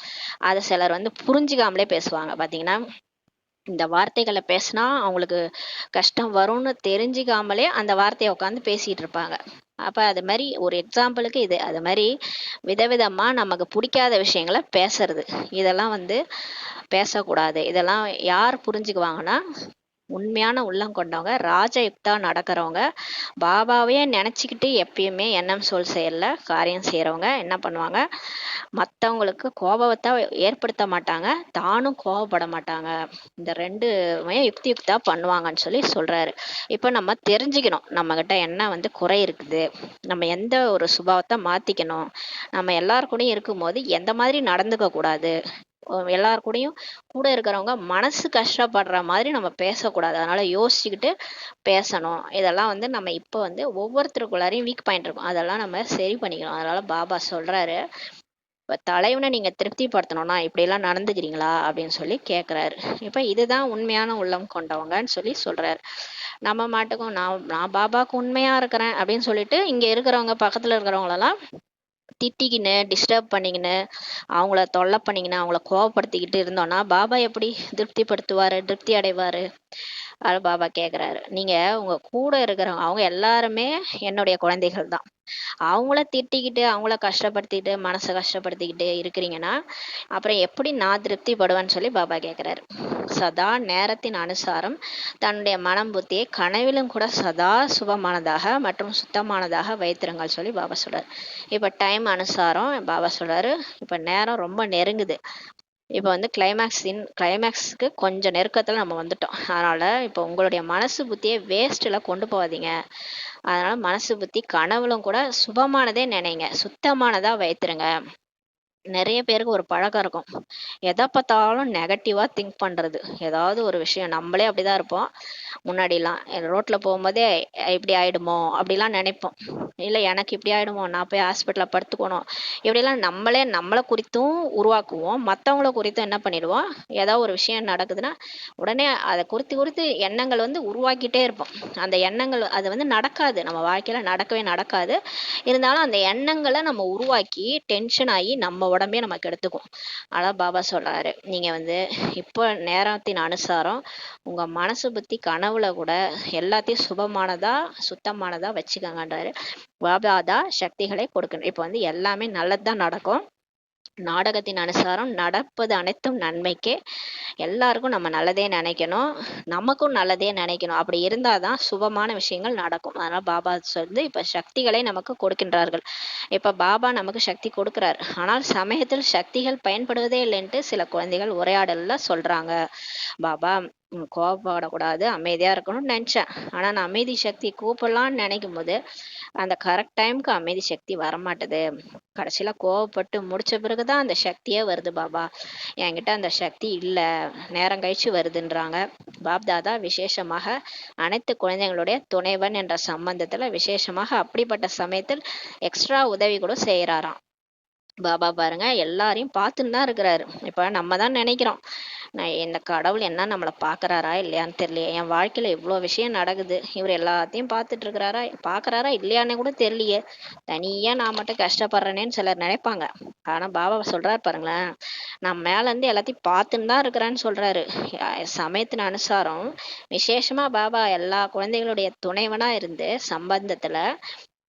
அதை சிலர் வந்து புரிஞ்சுக்காமலே பேசுவாங்க. பார்த்தீங்கன்னா, இந்த வார்த்தைகளை பேசினா அவங்களுக்கு கஷ்டம் வரும்னு தெரிஞ்சுக்காமலே அந்த வார்த்தையை உட்காந்து பேசிட்டு இருப்பாங்க. அப்ப அது மாதிரி ஒரு எக்ஸாம்பிளுக்கு இது. அது மாதிரி விதவிதமா நமக்கு பிடிக்காத விஷயங்களை பேசுறது, இதெல்லாம் வந்து பேசக்கூடாது. இதெல்லாம் யார் புரிஞ்சுக்குவாங்கன்னா, உண்மையான உள்ளம் கொண்டவங்க, ராஜயுக்தா நடக்கிறவங்க, பாபாவையே நினச்சிக்கிட்டு எப்பயுமே எண்ணம் சொல் செயல்ல காரியம் செய்கிறவங்க என்ன பண்ணுவாங்க? மற்றவங்களுக்கு கோபத்தை ஏற்படுத்த மாட்டாங்க, தானும் கோபப்பட மாட்டாங்க. இந்த ரெண்டுமே யுக்தா பண்ணுவாங்கன்னு சொல்லி சொல்றாரு. இப்போ நம்ம தெரிஞ்சுக்கணும், நம்மகிட்ட என்ன வந்து குறை இருக்குது, நம்ம எந்த ஒரு சுபாவத்தை மாத்திக்கணும், நம்ம எல்லார் கூடயும் இருக்கும்போது எந்த மாதிரி நடந்துக்க கூடாது, எல்லார் கூடயும் கூட இருக்கிறவங்க மனசு கஷ்டப்படுற மாதிரி நம்ம பேசக்கூடாது. அதனால யோசிச்சுக்கிட்டு பேசணும். இதெல்லாம் வந்து நம்ம இப்போ வந்து ஒவ்வொருத்தருக்குள்ளாரையும் வீக் பாயிண்ட் இருக்கும், அதெல்லாம் நம்ம சரி பண்ணிக்கணும். அதனால பாபா சொல்றாரு, இப்போ தலைவனை நீங்க திருப்திப்படுத்தணும்னா இப்படியெல்லாம் நடந்துக்கிறீங்களா அப்படின்னு சொல்லி கேட்குறாரு. இப்போ இதுதான் உண்மையான உள்ளம் கொண்டவங்கன்னு சொல்லி சொல்றாரு. நம்ம மாட்டுக்கும் நான் பாபாவுக்கு உண்மையா இருக்கிறேன் அப்படின்னு சொல்லிட்டு இங்க இருக்கிறவங்க பக்கத்துல இருக்கிறவங்களெல்லாம் திட்டிக்கின்னு, டிஸ்டர்ப் பண்ணிக்கின்னு, அவங்கள தொல்லை பண்ணிக்கின்னு, அவங்கள கோவப்படுத்திக்கிட்டு இருந்தோம்னா பாபா எப்படி திருப்தி அடைவாரு? அது பாபா கேட்குறாரு. நீங்க உங்க கூட இருக்கிறவங்க அவங்க எல்லாருமே என்னுடைய குழந்தைகள் தான். அவங்கள திட்டிக்கிட்டு, அவங்கள கஷ்டப்படுத்திக்கிட்டு, மனசை கஷ்டப்படுத்திக்கிட்டு இருக்கிறீங்கன்னா, அப்புறம் எப்படி நான் திருப்திப்படுவேன்னு சொல்லி பாபா கேட்குறாரு. சதா நேரத்தின் அனுசாரம் தன்னுடைய மனம் புத்தியை கனவிலும் கூட சதா சுபமானதாக மற்றும் சுத்தமானதாக வைத்திருங்கள் சொல்லி பாபா சொல்றாரு. இப்போ டைம் அனுசாரம் பாபா சொல்றாரு, இப்போ நேரம் ரொம்ப நெருங்குது. இப்போ வந்து கிளைமேக்ஸ்க்கு கொஞ்சம் நெருக்கத்தில் நம்ம வந்துட்டோம். அதனால இப்போ உங்களுடைய மனசு புத்தியை வேஸ்ட்டில் கொண்டு போகாதீங்க. அதனால மனசு புத்தி கனவுலும் கூட சுபமானதே நினைங்க, சுத்தமானதா வைத்துருங்க. நிறைய பேருக்கு ஒரு பழக்கம் இருக்கும். எதை பார்த்தாலும் நெகட்டிவா திங்க் பண்றது. ஏதாவது ஒரு விஷயம் நம்மளே அப்படிதான் இருப்போம். முன்னாடிலாம் ரோட்ல போகும்போதே இப்படி ஆயிடுமோ அப்படிலாம் நினைப்போம். இல்ல எனக்கு இப்படி ஆயிடுமோ, நான் போய் ஹாஸ்பிட்டல்ல படுத்துக்கணும். இப்படிலாம் நம்மளே நம்மளை குறித்தும் உருவாக்குவோம். மத்தவங்கள குறித்தும் என்ன பண்ணிடுவோம், ஏதாவது ஒரு விஷயம் நடக்குதுன்னா உடனே அதை குறித்து குறித்து எண்ணங்கள் உருவாக்கிட்டே இருப்போம். அந்த எண்ணங்கள் அது நடக்காது, நம்ம வாழ்க்கையில நடக்கவே நடக்காது. இருந்தாலும் அந்த எண்ணங்களை நம்ம உருவாக்கி டென்ஷன் ஆகி நம்ம உடம்பே நம்ம கெடுத்துக்கும். ஆனா பாபா சொல்றாரு, நீங்க இப்போ நேரத்தின் அனுசாரம் உங்க மனசு புத்தி கனவுல கூட எல்லாத்தையும் சுபமானதா சுத்தமானதா வச்சுக்கங்கன்றாரு. பாபா தான் சக்திகளை கொடுக்கணும். இப்போ எல்லாமே நல்லதுதான் நடக்கும். நாடகத்தின் அனுசாரம் நடப்பது அனைத்தும் நன்மைக்கே. எல்லாருக்கும் நம்ம நல்லதே நினைக்கணும், நமக்கும் நல்லதே நினைக்கணும். அப்படி இருந்தாதான் சுபமான விஷயங்கள் நடக்கும். அதனால பாபா இப்ப சக்திகளை நமக்கு கொடுக்கின்றார்கள். இப்ப பாபா நமக்கு சக்தி கொடுக்கிறார். ஆனால் சமயத்தில் சக்திகள் பயன்படுவதே இல்லைன்ட்டு சில குழந்தைகள் உரையாடல்ல சொல்றாங்க. பாபா கோவப்படக்கூடாது, அமைதியா இருக்கணும்னு நினைச்சேன். ஆனா நான் அமைதி சக்தி கூப்பிடலாம்னு நினைக்கும் போது அந்த கரெக்ட் டைமுக்கு அமைதி சக்தி வரமாட்டுது. கடைசியில கோவப்பட்டு முடிச்ச பிறகுதான் அந்த சக்தியே வருது பாபா. என்கிட்ட அந்த சக்தி இல்ல, நேரம் கழிச்சு வருதுன்றாங்க. பாப்தாதா விசேஷமாக அனைத்து குழந்தைங்களுடைய துணைவன் என்ற சம்பந்தத்துல விசேஷமாக அப்படிப்பட்ட சமயத்தில் எக்ஸ்ட்ரா உதவி கூட செய்யறாராம். பாபா பாருங்க எல்லாரையும் பார்த்துன்னு தான் இருக்கிறாரு. இப்ப நம்ம தான் நினைக்கிறோம், நான் இந்த கடவுள் என்ன நம்மளை பாக்குறாரா இல்லையான்னு தெரியலையே, என் வாழ்க்கையில இவ்வளவு விஷயம் நடக்குது, இவர் எல்லாத்தையும் பார்த்துட்டு இருக்கிறாரா பாக்குறாரா இல்லையான்னு கூட தெரியலையே, தனியா நான் மட்டும் கஷ்டப்படுறேனேன்னு சிலர் நினைப்பாங்க. ஆனா பாபா சொல்றாரு பாருங்களேன், நான் மேல இருந்து எல்லாத்தையும் பார்த்துன்னு தான் இருக்கிறேன்னு சொல்றாரு. சமயத்தின் அனுசாரம் விசேஷமா பாபா எல்லா குழந்தைகளுடைய துணைவனா இருந்து சம்பந்தத்துல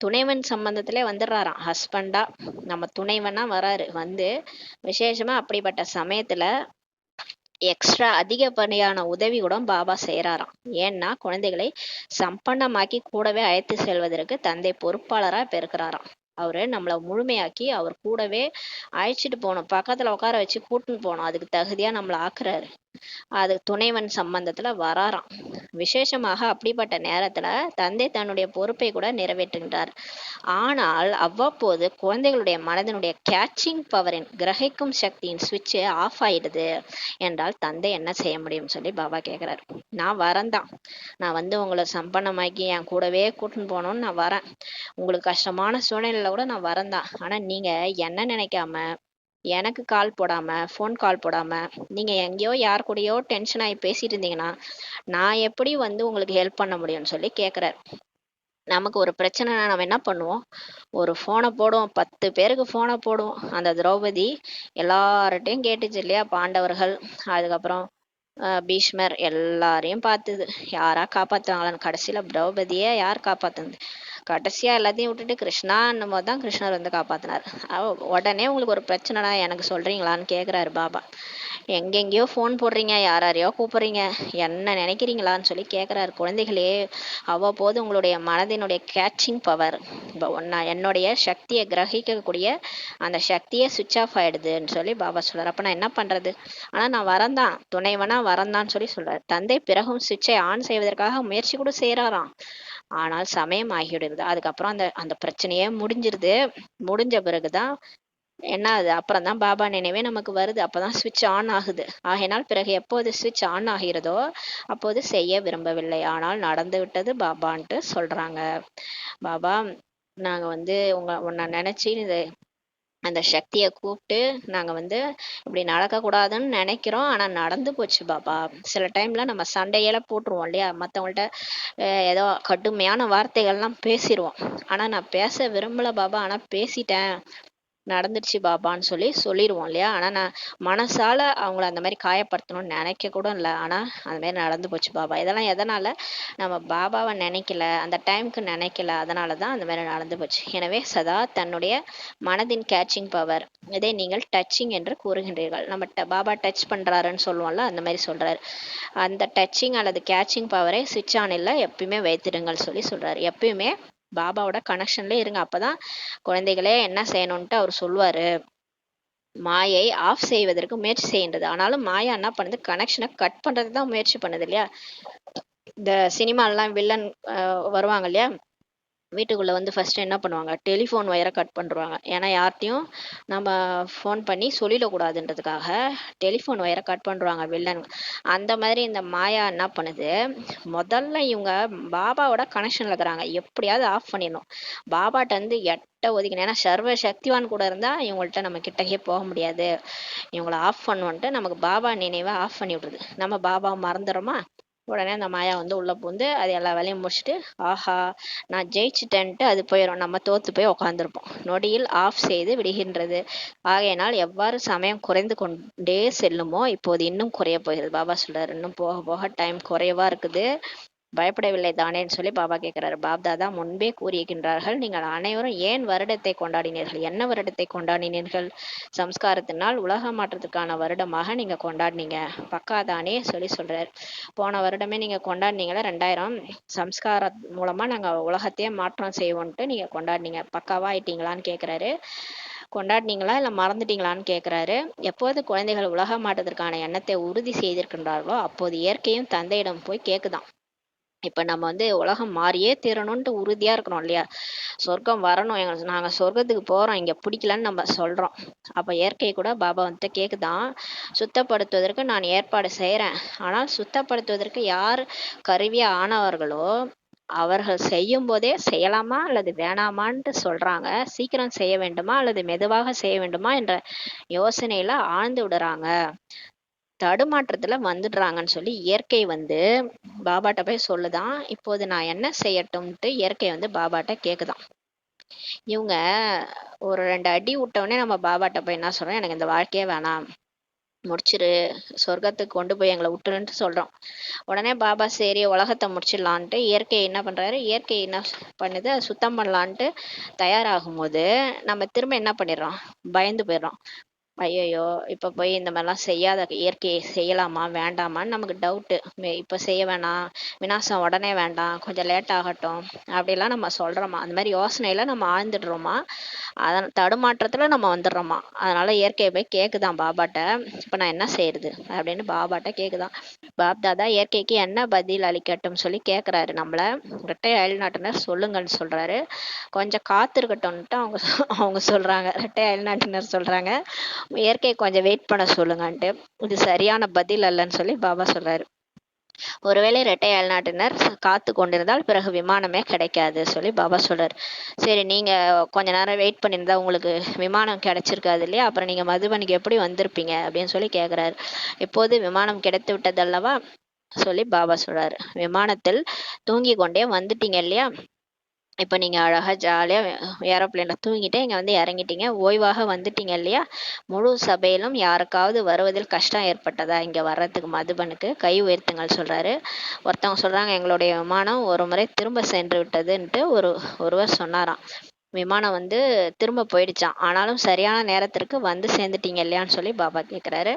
துணைவன் சம்பந்தத்திலே வந்துடுறாராம். ஹஸ்பண்டா நம்ம துணைவனா வராரு. விசேஷமா அப்படிப்பட்ட சமயத்துல எக்ஸ்ட்ரா அதிகப்படியான உதவி கூட பாபா செய்யறாராம். ஏன்னா குழந்தைகளை சம்பன்னமாக்கி கூடவே அழைத்து செல்வதற்கு தந்தை பொறுப்பாளரா இப்ப இருக்கிறாராம். அவரு நம்மளை முழுமையாக்கி அவர் கூடவே அழைச்சிட்டு போகணும், பக்கத்துல உட்கார வச்சு கூட்டின்னு போகணும், அதுக்கு தகுதியா நம்மளை ஆக்குறாரு. அது துணைவன் சம்பந்தத்துல வராராம். விசேஷமாக அப்படிப்பட்ட நேரத்துல தந்தை தன்னுடைய பொறுப்பை கூட நிறைவேற்றுகின்றார். ஆனால் அவ்வப்போது குழந்தைகளுடைய மனதினுடைய கேட்சிங் பவரின் கிரகிக்கும் சக்தியின் சுவிட்ச் ஆஃப் ஆயிடுது என்றால் தந்தை என்ன செய்ய முடியும் சொல்லி பாபா கேக்குறாரு. நான் வரேன்தான், நான் உங்களை சம்பன்னமாக்கி என் கூடவே கூட்டின்னு போனோம்னு நான் வரேன், உங்களுக்கு கஷ்டமான சூழ்நிலையில கூட நான் வரேன்தான். ஆனா நீங்க என்ன நினைக்காம எனக்கு கால் போடாம ஃபோன் கால் போடாம நீங்க எங்கேயோ யார் கூடயோ டென்ஷன் ஆகி பேசிட்டு இருந்தீங்கன்னா நான் எப்படி உங்களுக்கு ஹெல்ப் பண்ண முடியும்னு சொல்லி கேக்குறாரு. நமக்கு ஒரு பிரச்சனைனா நம்ம என்ன பண்ணுவோம், ஒரு போனை போடுவோம், 10 பேருக்கு போனை போடுவோம். அந்த திரௌபதி எல்லார்ட்டையும் கேட்டுச்சு இல்லையா, பாண்டவர்கள் அதுக்கப்புறம் பீஷ்மர் எல்லாரையும் பார்த்தது, யாரா காப்பாத்துவாங்களான்னு. கடைசியில திரௌபதியே யார் காப்பாத்துனது, கடைசியா எல்லாத்தையும் விட்டுட்டு கிருஷ்ணான்னும் போது தான் கிருஷ்ணர் காப்பாத்தினார். உடனே உங்களுக்கு ஒரு பிரச்சனைனா எனக்கு சொல்றீங்களான்னு கேக்குறாரு பாபா. எங்கெங்கயோ ஃபோன் போடுறீங்க, யாரையோ கூப்பிடுறீங்க, என்ன நினைக்கிறீங்களான்னு சொல்லி கேக்குறாரு. குழந்தைகளே, அவ்வப்போது உங்களுடைய மனதினுடைய கேட்சிங் பவர், என்னுடைய சக்தியை கிரகிக்கக்கூடிய அந்த சக்தியே சுவிட்ச் ஆஃப் ஆயிடுதுன்னு சொல்லி பாபா சொல்றாரு. அப்ப நான் என்ன பண்றது, ஆனா நான் வரந்தான், துணைவனா வரந்தான்னு சொல்லி சொல்றாரு. தந்தை பிறகும் சுவிட்சை ஆன் செய்வதற்காக முயற்சி கூட செய்யறாராம். ஆனால் சமயம் ஆகிவிடுது. அதுக்கப்புறம் அந்த அந்த பிரச்சனையே முடிஞ்சிருது. முடிஞ்ச பிறகுதான் என்ன ஆகுது, அப்புறம் தான் பாபா நினைவே நமக்கு வருது. அப்பதான் சுவிட்ச் ஆன் ஆகுது. ஆகையினால் பிறகு எப்போது சுவிட்ச் ஆன் ஆகிறதோ அப்போது செய்ய விரும்பவில்லை, ஆனால் நடந்து விட்டது பாபான்ட்டு சொல்றாங்க. பாபா, நாங்க உன்னை நினைச்சு அந்த சக்தியை கூப்பிட்டு நாங்க இப்படி நடக்க கூடாதுன்னு நினைக்கிறோம், ஆனா நடந்து போச்சு பாபா. சில டைம்ல நம்ம சண்டையெல்லாம் போட்டுருவோம் இல்லையா, மத்தவங்கள்ட்ட ஏதோ கடுமையான வார்த்தைகள்லாம் பேசிடுவோம். ஆனா நான் பேச விரும்பல பாபா, ஆனா பேசிட்டேன், நடந்துடுச்சு பாபான்னு சொல்லி சொல்லிடுவோம் இல்லையா. ஆனா நான் மனசால அவங்கள அந்த மாதிரி காயப்படுத்தணும்னு நினைக்க கூட இல்லை, ஆனா அந்த மாதிரி நடந்து போச்சு பாபா. இதெல்லாம் எதனால, நம்ம பாபாவை நினைக்கல, அந்த டைமுக்கு நினைக்கல, அதனாலதான் அந்த மாதிரி நடந்து போச்சு. எனவே சதா தன்னுடைய மனதின் கேட்சிங் பவர், இதை நீங்கள் டச்சிங் என்று கூறுகின்றீர்கள். நம்ம பாபா டச் பண்றாருன்னு சொல்லுவோம்ல, அந்த மாதிரி சொல்றாரு. அந்த டச்சிங் அல்லது கேட்சிங் பவரை சுவிட்ச் ஆன் இல்லை எப்பயுமே வைத்திடுங்கள் சொல்லி சொல்றாரு. எப்பயுமே பாபாவோட கனெக்ஷன்ல இருங்க. அப்பதான் குழந்தைகளே என்ன செய்யணும்ட்டு அவர் சொல்லுவாரு, மாயை ஆஃப் செய்வதற்கு முயற்சி செய்கின்றது. ஆனாலும் மாயா என்ன பண்ணுது, கனெக்ஷனை கட் பண்றது தான் முயற்சி பண்ணுது இல்லையா. இந்த சினிமாலாம் வில்லன் வருவாங்க இல்லையா, வீட்டுக்குள்ளே வந்து ஃபஸ்ட்டு என்ன பண்ணுவாங்க, டெலிஃபோன் ஒயரை கட் பண்ணிருவாங்க. ஏன்னா யார்கிட்டையும் நம்ம ஃபோன் பண்ணி சொல்லிடக்கூடாதுன்றதுக்காக டெலிஃபோன் ஒயரை கட் பண்ணுறாங்க வில்லன். அந்த மாதிரி இந்த மாயா என்ன பண்ணுது, முதல்ல இவங்க பாபாவோட கனெக்ஷனில் இருக்கிறாங்க, எப்படியாவது ஆஃப் பண்ணிடணும். பாபாட்ட வந்து எட்ட ஒதுக்கணும். ஏன்னா சர்வ சக்திவான் கூட இருந்தால் இவங்கள்ட்ட நம்ம கிட்டக்கே போக முடியாது. இவங்கள ஆஃப் பண்ணுவோன்ட்டு நமக்கு பாபா நினைவை ஆஃப் பண்ணி விடுறது. நம்ம பாபா மறந்துடுறோமா, உடனே அந்த மாயா வந்து உள்ள பூந்து அது எல்லா வேலையும் முடிச்சுட்டு, ஆஹா நான் ஜெயிச்சிட்டேன்ட்டு அது போயிடும். நம்ம தோத்து போய் உட்காந்துருப்போம். நொடியில் ஆஃப் செய்து விடுகின்றது. ஆகையினால் எவ்வாறு சமயம் குறைந்து கொண்டே செல்லுமோ இப்போது இன்னும் குறைய போகிறது. பாபா சொல்றாரு, இன்னும் போக போக டைம் குறைவா இருக்குது, பயப்படவில்லை தானேன்னு சொல்லி பாபா கேட்கிறாரு. பாப்தாதா முன்பே கூறியிருக்கின்றார்கள், நீங்கள் அனைவரும் ஏன் வருடத்தை கொண்டாடினீர்கள், என்ன வருடத்தை கொண்டாடினீர்கள், சம்ஸ்காரத்தினால் உலக மாற்றத்துக்கான வருடமாக நீங்க கொண்டாடினீங்க பக்காதானே சொல்லி சொல்றாரு. போன வருடமே நீங்க கொண்டாடினீங்களா 2000 சம்ஸ்கார மூலமா நாங்க உலகத்தையே மாற்றம் செய்வோன்ட்டு நீங்க கொண்டாடினீங்க, பக்காவா ஆயிட்டீங்களான்னு கேட்கிறாரு. கொண்டாடினீங்களா இல்லை மறந்துட்டீங்களான்னு கேட்குறாரு. எப்போது குழந்தைகள் உலக மாற்றத்திற்கான எண்ணத்தை உறுதி செய்திருக்கின்றார்களோ அப்போது இயற்கையும் தந்தையிடம் போய் கேட்குதான். இப்போ நம்ம வந்து உலகம் மாறியே தீரணும்ன்ட்டு உறுதியாக இருக்கிறோம் இல்லையா, சொர்க்கம் வரணும், நாங்கள் சொர்க்கத்துக்கு போகிறோம், இங்கே பிடிக்கலன்னு நம்ம சொல்கிறோம். அப்போ இயற்கை கூட பாபா வந்துட்டு கேட்குதான், சுத்தப்படுத்துவதற்கு நான் ஏற்பாடு செய்கிறேன், ஆனால் சுத்தப்படுத்துவதற்கு யார் கருவியாக ஆனவர்களோ அவர்கள் செய்யும் போதே செய்யலாமா அல்லது வேணாமான்ட்டு சொல்றாங்க. சீக்கிரம் செய்ய வேண்டுமா அல்லது மெதுவாக செய்ய வேண்டுமா என்ற யோசனையில ஆழ்ந்து விடுறாங்க, தடுமாற்றத்துல வந்துடுறாங்கன்னு சொல்லி இயற்கை வந்து பாபாட்ட போய் சொல்லுதான். இப்போது நான் என்ன செய்யட்டும்ட்டு இயற்கை வந்து பாபாட்ட கேக்குதான். இவங்க ஒரு 2 அடி விட்டவுடனே நம்ம பாபாட்ட போய் என்ன சொல்றோம், எனக்கு இந்த வாழ்க்கையே வேணாம், முடிச்சிரு, சொர்க்கத்துக்கு கொண்டு போய் எங்களை விட்டுருன்ட்டு சொல்றோம். உடனே பாபா சரி உலகத்தை முடிச்சிடலான்ட்டு இயற்கை என்ன பண்றாரு, இயற்கை என்ன பண்ணுது, அதை சுத்தம் பண்ணலான்ட்டு தயாராகும் போது நம்ம திரும்ப என்ன பண்ணிடுறோம், பயந்து போயிடுறோம். ஐயையோ இப்ப போய் இந்த மாதிரிலாம் செய்யாத, இயற்கையை செய்யலாமா வேண்டாமான்னு நமக்கு டவுட்டு. இப்ப செய்ய வேணாம், விநாசம் உடனே வேண்டாம், கொஞ்சம் லேட் ஆகட்டும் அப்படிலாம் நம்ம சொல்றோமா, அந்த மாதிரி யோசனையில நம்ம ஆழ்ந்துடுறோமா, அதன் தடுமாற்றத்துல நம்ம வந்துடுறோமா. அதனால இயற்கையை போய் கேக்குதான் பாபாட்ட, இப்ப நான் என்ன செய்யறது அப்படின்னு பாபாட்ட கேக்குதான். பாப்தாதா இயற்கைக்கு என்ன பதில் அளிக்கட்டும் சொல்லி கேக்குறாரு நம்மள. இரட்டை அயல்நாட்டினர் சொல்லுங்கன்னு சொல்றாரு. கொஞ்சம் காத்திருக்கட்டும்ட்டு அவங்க சொல்றாங்க, இரட்டை அயல்நாட்டினர் சொல்றாங்க இயற்கை கொஞ்சம் வெயிட் பண்ண சொல்லுங்கன்ட்டு. இது சரியான பதில் அல்லன்னு சொல்லி பாபா சொல்றாரு. ஒருவேளை இரட்டை அயல்நாட்டினர் காத்து கொண்டிருந்தால் பிறகு விமானமே கிடைக்காது சொல்லி பாபா சொல்றாரு. சரி நீங்க கொஞ்ச நேரம் வெயிட் பண்ணியிருந்தா உங்களுக்கு விமானம் கிடைச்சிருக்காது இல்லையா, அப்புறம் நீங்க மதுபனுக்கு எப்படி வந்திருப்பீங்க அப்படின்னு சொல்லி கேக்குறாரு. இப்போது விமானம் கிடைத்து விட்டதல்லவா சொல்லி பாபா சொல்றாரு. விமானத்தில் தூங்கி கொண்டே வந்துட்டீங்க இல்லையா, இப்போ நீங்கள் அழகாக ஜாலியாக ஏரோப்ளேனில் தூங்கிட்டு இங்கே வந்து இறங்கிட்டீங்க, ஓய்வாக வந்துட்டீங்க இல்லையா, முழு சபையிலும் யாருக்காவது வருவதில் கஷ்டம் ஏற்பட்டதா இங்கே வர்றதுக்கு மதுபனுக்கு, கை உயர்த்துங்கள் சொல்கிறாரு. ஒருத்தவங்க சொல்கிறாங்க, எங்களுடைய விமானம் ஒரு முறை திரும்ப சென்று விட்டதுன்ட்டு ஒருவர் சொன்னாராம். விமானம் வந்து திரும்ப போயிடுச்சான், ஆனாலும் சரியான நேரத்திற்கு வந்து சேர்ந்துட்டீங்க இல்லையான்னு சொல்லி பாபா கேட்குறாரு.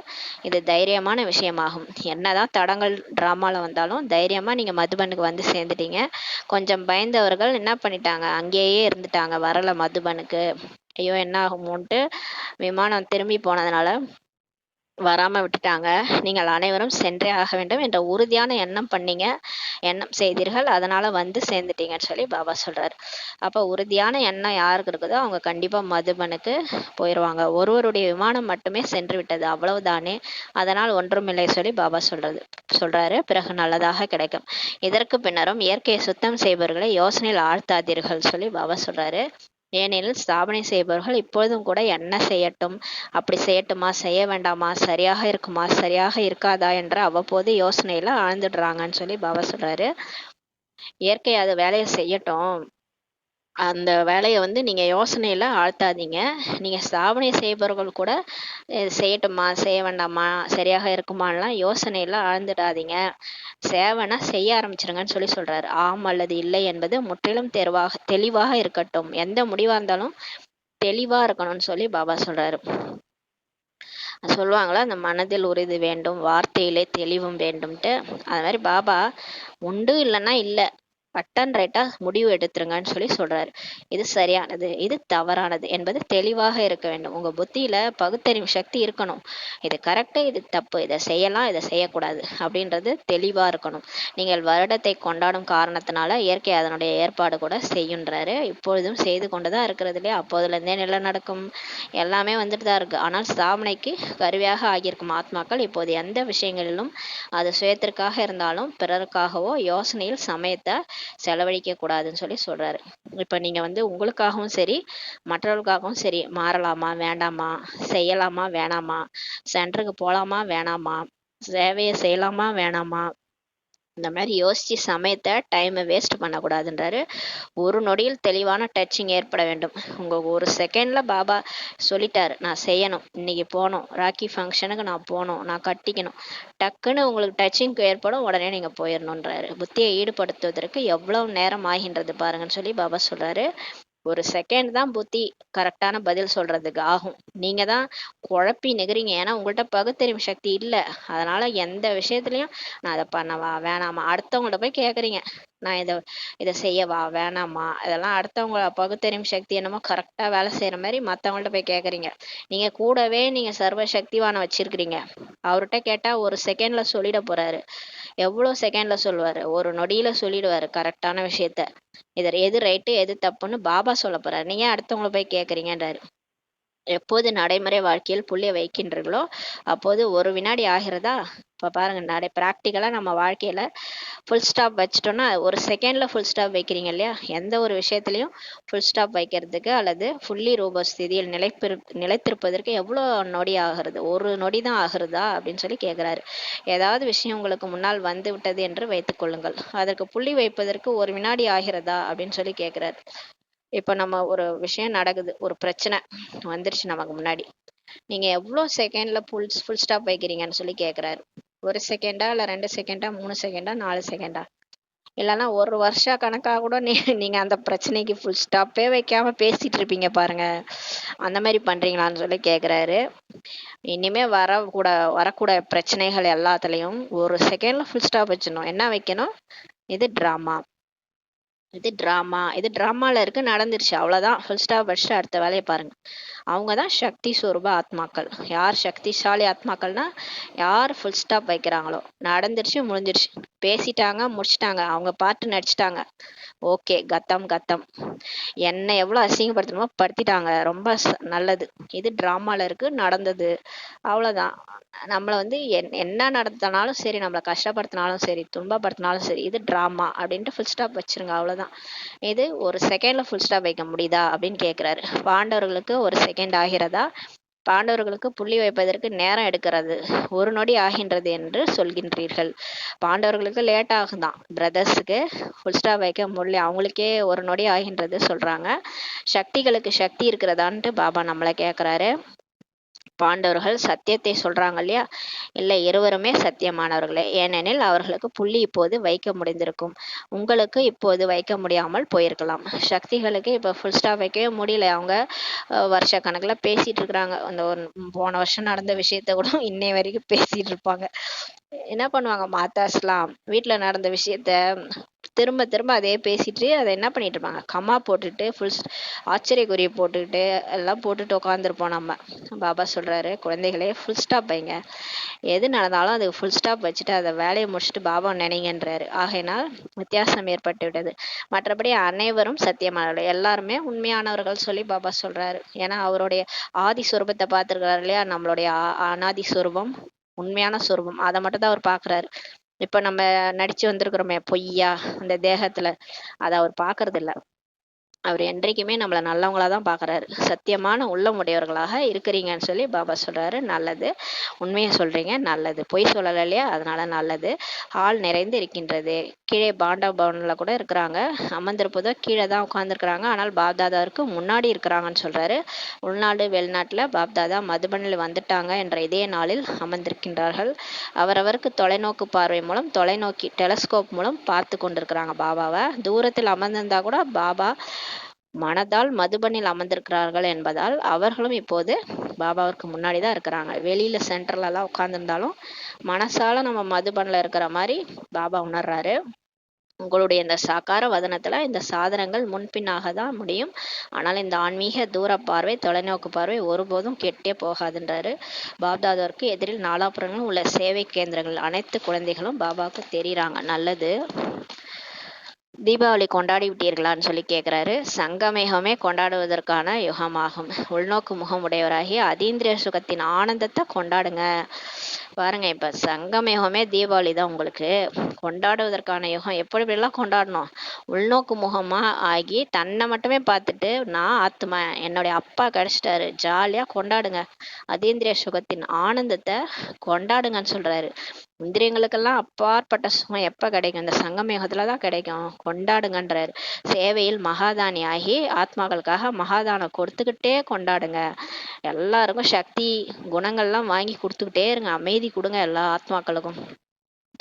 இது தைரியமான விஷயமாகும், என்னதான் தடங்கள் ட்ராமாவில் வந்தாலும் தைரியமாக நீங்கள் மதுபனுக்கு வந்து சேர்ந்துட்டீங்க. கொஞ்சம் பயந்தவர்கள் என்ன பண்ணிட்டாங்க, அங்கேயே இருந்துட்டாங்க, வரலை மதுபனுக்கு, ஐயோ என்ன ஆகுமோன்ட்டு விமானம் திரும்பி போனதுனால வராம விட்டுட்டாங்க. நீங்கள் அனைவரும் சென்றே ஆக வேண்டும் என்ற உறுதியான எண்ணம் செய்தீர்கள், அதனால வந்து சேர்ந்துட்டீங்கன்னு சொல்லி பாபா சொல்றாரு. அப்ப உறுதியான எண்ணம் யாருக்கு இருக்குதோ அவங்க கண்டிப்பா மதுபனுக்கு போயிடுவாங்க. ஒருவருடைய விமானம் மட்டுமே சென்று விட்டது, அவ்வளவுதானே, அதனால் ஒன்றுமில்லை சொல்லி பாபா சொல்றாரு. பிறகு நல்லதாக கிடைக்கும். இதற்கு பின்னரும் இயற்கையை சுத்தம் செய்பவர்களை யோசனையில் ஆழ்த்தாதீர்கள் சொல்லி பாபா சொல்றாரு. ஏனெனில் ஸ்தாபனை செய்பவர்கள் இப்பொழுதும் கூட என்ன செய்யட்டும், அப்படி செய்யட்டுமா, செய்ய வேண்டாமா, சரியாக இருக்குமா, சரியாக இருக்காதா என்ற அவ்வப்போது யோசனையில ஆழ்ந்துடுறாங்கன்னு சொல்லி பாபா சொல்றாரு. இயற்கை அது வேலையை செய்யட்டும், அந்த வேலையை வந்து நீங்க யோசனையில ஆழ்த்தாதீங்க. நீங்க ஸ்தாபனை செய்பவர்கள் கூட செய்யட்டுமா, செய்ய வேண்டாமா, சரியாக இருக்குமான்லாம் யோசனையில ஆழ்ந்துடாதீங்க, சேவனை செய்ய ஆரம்பிச்சிருங்கன்னு சொல்லி சொல்றாரு. ஆம் அல்லது இல்லை என்பது முற்றிலும் தெளிவாக இருக்கட்டும், எந்த முடிவா இருந்தாலும் தெளிவா இருக்கணும்னு சொல்லி பாபா சொல்றாரு. சொல்லுவாங்களா, அந்த மனதில் உறுதி வேண்டும், வார்த்தையிலே தெளிவும் வேண்டும்ட்டு. அது மாதிரி பாபா உண்டு இல்லைன்னா இல்லை, கட் அண்ட் ரைட்டா முடிவு எடுத்துருங்கன்னு சொல்லி சொல்றாரு. இது சரியானது, இது தவறானது என்பது தெளிவாக இருக்க வேண்டும். உங்க புத்தியில பகுத்தறிவு சக்தி இருக்கணும். இது கரெக்டு, இது தப்பு, இதை செய்யலாம், இதை செய்யக்கூடாது அப்படின்றது தெளிவா இருக்கணும். நீங்கள் வருடத்தை கொண்டாடும் காரணத்தினால இயற்கை அதனுடைய ஏற்பாடு கூட செய்யுன்றாரு. இப்பொழுதும் செய்து கொண்டுதான் இருக்கிறது இல்லையா? அப்போதுலேருந்தே நிலநடுக்கம் எல்லாமே வந்துட்டு தான் இருக்கு. ஆனால் ஸ்தாபனைக்கு கருவியாக ஆகியிருக்கும் ஆத்மாக்கள் இப்போது எந்த விஷயங்களிலும் அது சுயத்திற்காக இருந்தாலும் பிறருக்காகவோ யோசனையில் சமயத்தை செலவழிக்க கூடாதுன்னு சொல்லி சொல்றாரு. இப்ப நீங்க உங்களுக்காகவும் சரி, மற்றவர்களுக்காகவும் சரி, மாறலாமா வேண்டாமா, செய்யலாமா வேணாமா, சென்டருக்கு போலாமா வேணாமா, சேவையை செய்யலாமா வேணாமா, இந்த மாதிரி யோசிச்சு சமயத்தை டைமை வேஸ்ட் பண்ணக்கூடாதுன்றாரு. ஒரு நொடியில் தெளிவான டச்சிங் ஏற்பட வேண்டும். ஒரு செகண்ட்ல பாபா சொல்லிட்டாரு, நான் செய்யணும், இன்னைக்கு போகணும், ராக்கி ஃபங்க்ஷனுக்கு நான் போகணும், நான் கட்டிக்கணும், டக்குன்னு உங்களுக்கு டச்சிங் ஏற்படும், உடனே நீங்க போயிடணுன்றாரு. புத்தியை ஈடுபடுத்துவதற்கு எவ்வளவு நேரம் ஆகின்றது பாருங்கன்னு சொல்லி பாபா சொல்றாரு. ஒரு செகண்ட் தான் புத்தி கரெக்டான பதில் சொல்றதுக்கு ஆகும். நீங்க தான் குழப்பி நிக்கிறீங்க. ஏன்னா உங்கள்கிட்ட பகுத்தறிவு சக்தி இல்லை. அதனால எந்த விஷயத்துலயும் நான் அதை பண்ணவா வேணாமா, அடுத்தவங்கள்ட்ட போய் கேட்குறீங்க, நான் இதை செய்யவா வேணாமா, இதெல்லாம் அடுத்தவங்க பகுத்தறிவு சக்தி என்னமோ கரெக்டாக வேலை செய்கிற மாதிரி மற்றவங்கள்ட்ட போய் கேட்குறீங்க. நீங்கள் கூடவே நீங்கள் சர்வ சக்திவான வச்சிருக்கிறீங்க. அவர்கிட்ட கேட்டால் ஒரு செகண்டில் சொல்லிட போகிறாரு. எவ்வளோ செகண்டில் சொல்லுவார்? ஒரு நொடியில் சொல்லிடுவார் கரெக்டான விஷயத்த. எது ரைட்டு எது தப்புன்னு பாபா சொல்ல போகிறார். நீங்கள் அடுத்தவங்கள போய் கேட்குறீங்கன்றாரு. எப்போது நடைமுறை வாழ்க்கையில் புள்ளிய வைக்கின்றீர்களோ அப்போது ஒரு வினாடி ஆகிறதா? இப்போ பாருங்க, ப்ராக்டிக்கலாக நம்ம வாழ்க்கையில் ஃபுல் ஸ்டாப் வச்சிட்டோம்னா ஒரு செகண்டில் ஃபுல் ஸ்டாப் வைக்கிறீங்க இல்லையா? எந்த ஒரு விஷயத்துலையும் ஃபுல் ஸ்டாப் வைக்கிறதுக்கு அல்லது ஃபுல்லி ரூபஸ்திதியில் நிலைத்திருப்பதற்கு எவ்வளோ நொடி ஆகிறது? ஒரு நொடி தான் ஆகிறதா அப்படின்னு சொல்லி கேட்குறாரு. ஏதாவது விஷயம் உங்களுக்கு முன்னால் வந்து விட்டது என்று வைத்துக்கொள்ளுங்கள், அதற்கு புள்ளி வைப்பதற்கு ஒரு வினாடி ஆகிறதா அப்படின்னு சொல்லி கேட்குறாரு. இப்போ நம்ம ஒரு விஷயம் நடக்குது, ஒரு பிரச்சனை வந்துருச்சு நமக்கு முன்னாடி, நீங்க எவ்வளோ செகண்ட்ல ஃபுல் ஸ்டாப் வைக்கிறீங்கன்னு சொல்லி கேட்குறாரு. ஒரு செகண்டா, இல்லை 2 செகண்டா, 3 செகண்டா, 4 செகண்டா, இல்லைன்னா ஒரு வருஷ கணக்காக கூட நீங்க அந்த பிரச்சனைக்கு ஃபுல் ஸ்டாப்பே வைக்காம பேசிட்டு இருப்பீங்க பாருங்க, அந்த மாதிரி பண்றீங்களான்னு சொல்லி கேட்குறாரு. இனிமே வரக்கூட பிரச்சனைகள் எல்லாத்துலேயும் ஒரு செகண்ட்ல ஃபுல் ஸ்டாப் வச்சிடணும். என்ன வைக்கணும்? இது ட்ராமா, இது ட்ராமால இருக்கு, நடந்துருச்சு, அவ்வளவுதான், ஃபுல் ஸ்டாப் வச்சுட்டு அடுத்த வேலையை பாருங்க. அவங்க தான் சக்தி ஸ்வரூப ஆத்மாக்கள். யார் சக்திசாலி ஆத்மாக்கள்னா யார் ஃபுல் ஸ்டாப் வைக்கிறாங்களோ. நடந்துருச்சு, முடிஞ்சிருச்சு, பேசிட்டாங்க, முடிச்சிட்டாங்க, அவங்க பாட்டு நடிச்சிட்டாங்க, ஓகே, கத்தம் கத்தம். என்னை எவ்வளோ அசிங்கப்படுத்தணுமோ படுத்திட்டாங்க, ரொம்ப நல்லது. இது ட்ராமால இருக்கு, நடந்தது, அவ்வளோதான். நம்மளை என்ன நடத்தினாலும் சரி, நம்மளை கஷ்டப்படுத்தினாலும் சரி, துன்பப்படுத்தினாலும் சரி, இது ட்ராமா அப்படின்ட்டு ஃபுல் ஸ்டாப் வச்சிருங்க, அவ்வளோதான். இது ஒரு செகண்ட்ல ஃபுல் ஸ்டாப் வைக்க முடியுதா அப்படின்னு கேட்குறாரு. பாண்டவர்களுக்கு ஒரு செகண்ட் ஆகிறதா? பாண்டவர்களுக்கு புள்ளி வைப்பதற்கு நேரம் எடுக்கிறது, ஒரு நொடி ஆகின்றது என்று சொல்கின்றீர்கள். பாண்டவர்களுக்கு லேட் ஆகுதான், பிரதர்ஸுக்கு ஃபுல் ஸ்டாப் வைக்க முடியல, அவங்களுக்கே ஒரு நொடி ஆகின்றது சொல்றாங்க. சக்திகளுக்கு சக்தி இருக்கிறதான்ட்டு பாபா நம்மளை கேட்குறாரு. பாண்டவர்கள் சத்தியத்தை சொல்றாங்க இல்லையா? இல்லை, இருவருமே சத்தியமானவர்களே, ஏனெனில் அவர்களுக்கு புள்ளி இப்போது வைக்க முடிந்திருக்கும், உங்களுக்கு இப்போது வைக்க முடியாமல் போயிருக்கலாம். சக்திகளுக்கு இப்போ ஃபுல் ஸ்டாப் வைக்கவே முடியல. அவங்க வருஷ கணக்கில் பேசிட்டு இருக்கிறாங்க. அந்த ஒரு போன வருஷம் நடந்த விஷயத்த கூட இன்னை வரைக்கும் பேசிட்டு இருப்பாங்க. என்ன பண்ணுவாங்க மாதாஸ்லாம்? வீட்டில் நடந்த விஷயத்த திரும்ப திரும்ப அதே பேசிட்டு அதை என்ன பண்ணிட்டு இருப்பாங்க, கம்மா போட்டுட்டு ஆச்சரியக்குறியை போட்டுக்கிட்டு எல்லாம் போட்டுட்டு உட்காந்துருப்போம் நம்ம. பாபா சொல்றாரு, குழந்தைகளே ஃபுல் ஸ்டாப் வைங்க. எது நடந்தாலும் அதுக்கு ஃபுல் ஸ்டாப் வச்சுட்டு அதை வேலையை முடிச்சுட்டு பாபா நினைங்கன்றாரு. ஆகையினால் வித்தியாசம் ஏற்பட்டு விட்டது. மற்றபடி அனைவரும் சத்தியமானவர்கள், எல்லாருமே உண்மையானவர்கள் சொல்லி பாபா சொல்றாரு. ஏன்னா அவருடைய ஆதி சொரூபத்தை பார்த்துருக்காரு இல்லையா? நம்மளுடைய அனாதி சொரூபம், உண்மையான சொரூபம், அதை மட்டும் தான் அவர் பார்க்குறாரு. இப்போ நம்ம நடிச்சு வந்திருக்கிறோமே பொய்யா அந்த தேகத்துல, அதை அவர் பார்க்கறது இல்லை. அவர் என்றைக்குமே நம்மளை நல்லவங்களா தான் பார்க்குறாரு. சத்தியமான உள்ளம் உடையவர்களாக இருக்கிறீங்கன்னு சொல்லி பாபா சொல்றாரு. நல்லது, உண்மையை சொல்றீங்க, நல்லது, பொய் சொல்லலை இல்லையா? அதனால நல்லது. ஹால் நிறைந்து இருக்கின்றது. கீழே பாண்டா பவனில் கூட இருக்கிறாங்க, அமர்ந்திருப்பதோ கீழே தான் உட்காந்துருக்குறாங்க, ஆனால் பாப்தாதாவுக்கு முன்னாடி இருக்கிறாங்கன்னு சொல்றாரு. உள்நாடு வெளிநாட்டில் பாப்தாதா மதுபனில் வந்துட்டாங்க என்ற இதே நாளில் அமர்ந்திருக்கின்றார்கள். அவரவருக்கு தொலைநோக்கு பார்வை மூலம், தொலைநோக்கி டெலஸ்கோப் மூலம் பார்த்து கொண்டிருக்கிறாங்க பாபாவை. தூரத்தில் அமர்ந்திருந்தா கூட பாபா மனதால் மதுபனில் அமர்ந்திருக்கிறார்கள் என்பதால் அவர்களும் இப்போது பாபாவிற்கு முன்னாடி தான் இருக்கிறாங்க. வெளியில சென்டர்ல எல்லாம் உட்கார்ந்துருந்தாலும் மனசால நம்ம மதுபனில் இருக்கிற மாதிரி பாபா உணர்றாரு. உங்களுடைய இந்த சாக்கார வதனத்துல இந்த சாதனங்கள் முன்பின்னாக தான் முடியும். ஆனால் இந்த ஆன்மீக தூர பார்வை, தொலைநோக்கு பார்வை ஒருபோதும் கெட்டே போகாதுன்றாரு. பாப்தாதாவிற்கு எதிரில் நாலாபுறங்களும் உள்ள சேவை கேந்திரங்கள் அனைத்து குழந்தைகளும் பாபாவுக்கு தெரியுறாங்க. நல்லது. தீபாவளி கொண்டாடி விட்டீர்களான்னு சொல்லி கேட்குறாரு. சங்கமேகமே கொண்டாடுவதற்கான யுகமாகும். உள்நோக்கு முகம் உடையவராகி அதீந்திரிய சுகத்தின் ஆனந்தத்தை கொண்டாடுங்க. பாருங்க, இப்ப சங்கமேகமே தீபாவளி தான் உங்களுக்கு. கொண்டாடுவதற்கான யுகம் எப்படிலாம் கொண்டாடணும்? உள்நோக்கு முகமா ஆகி தன்னை மட்டுமே பார்த்துட்டு நான் ஆத்மா, என்னுடைய அப்பா கிடைச்சிட்டாரு, ஜாலியா கொண்டாடுங்க. அதீந்திரிய சுகத்தின் ஆனந்தத்தை கொண்டாடுங்கன்னு சொல்றாரு. இந்திரியங்களுக்கெல்லாம் அப்பாற்பட்ட சுகம் எப்ப கிடைக்கும்? இந்த சங்கமேகத்துல தான் கிடைக்கும். கொண்டாடுங்கன்றாரு. சேவையில் மகாதானி ஆகி ஆத்மாக்களுக்காக மகாதானம் கொடுத்துக்கிட்டே கொண்டாடுங்க. எல்லாருக்கும் சக்தி குணங்கள்லாம் வாங்கி கொடுத்துக்கிட்டே இருங்க. அமைதி கொடுங்க எல்லா ஆத்மாக்களுக்கும்.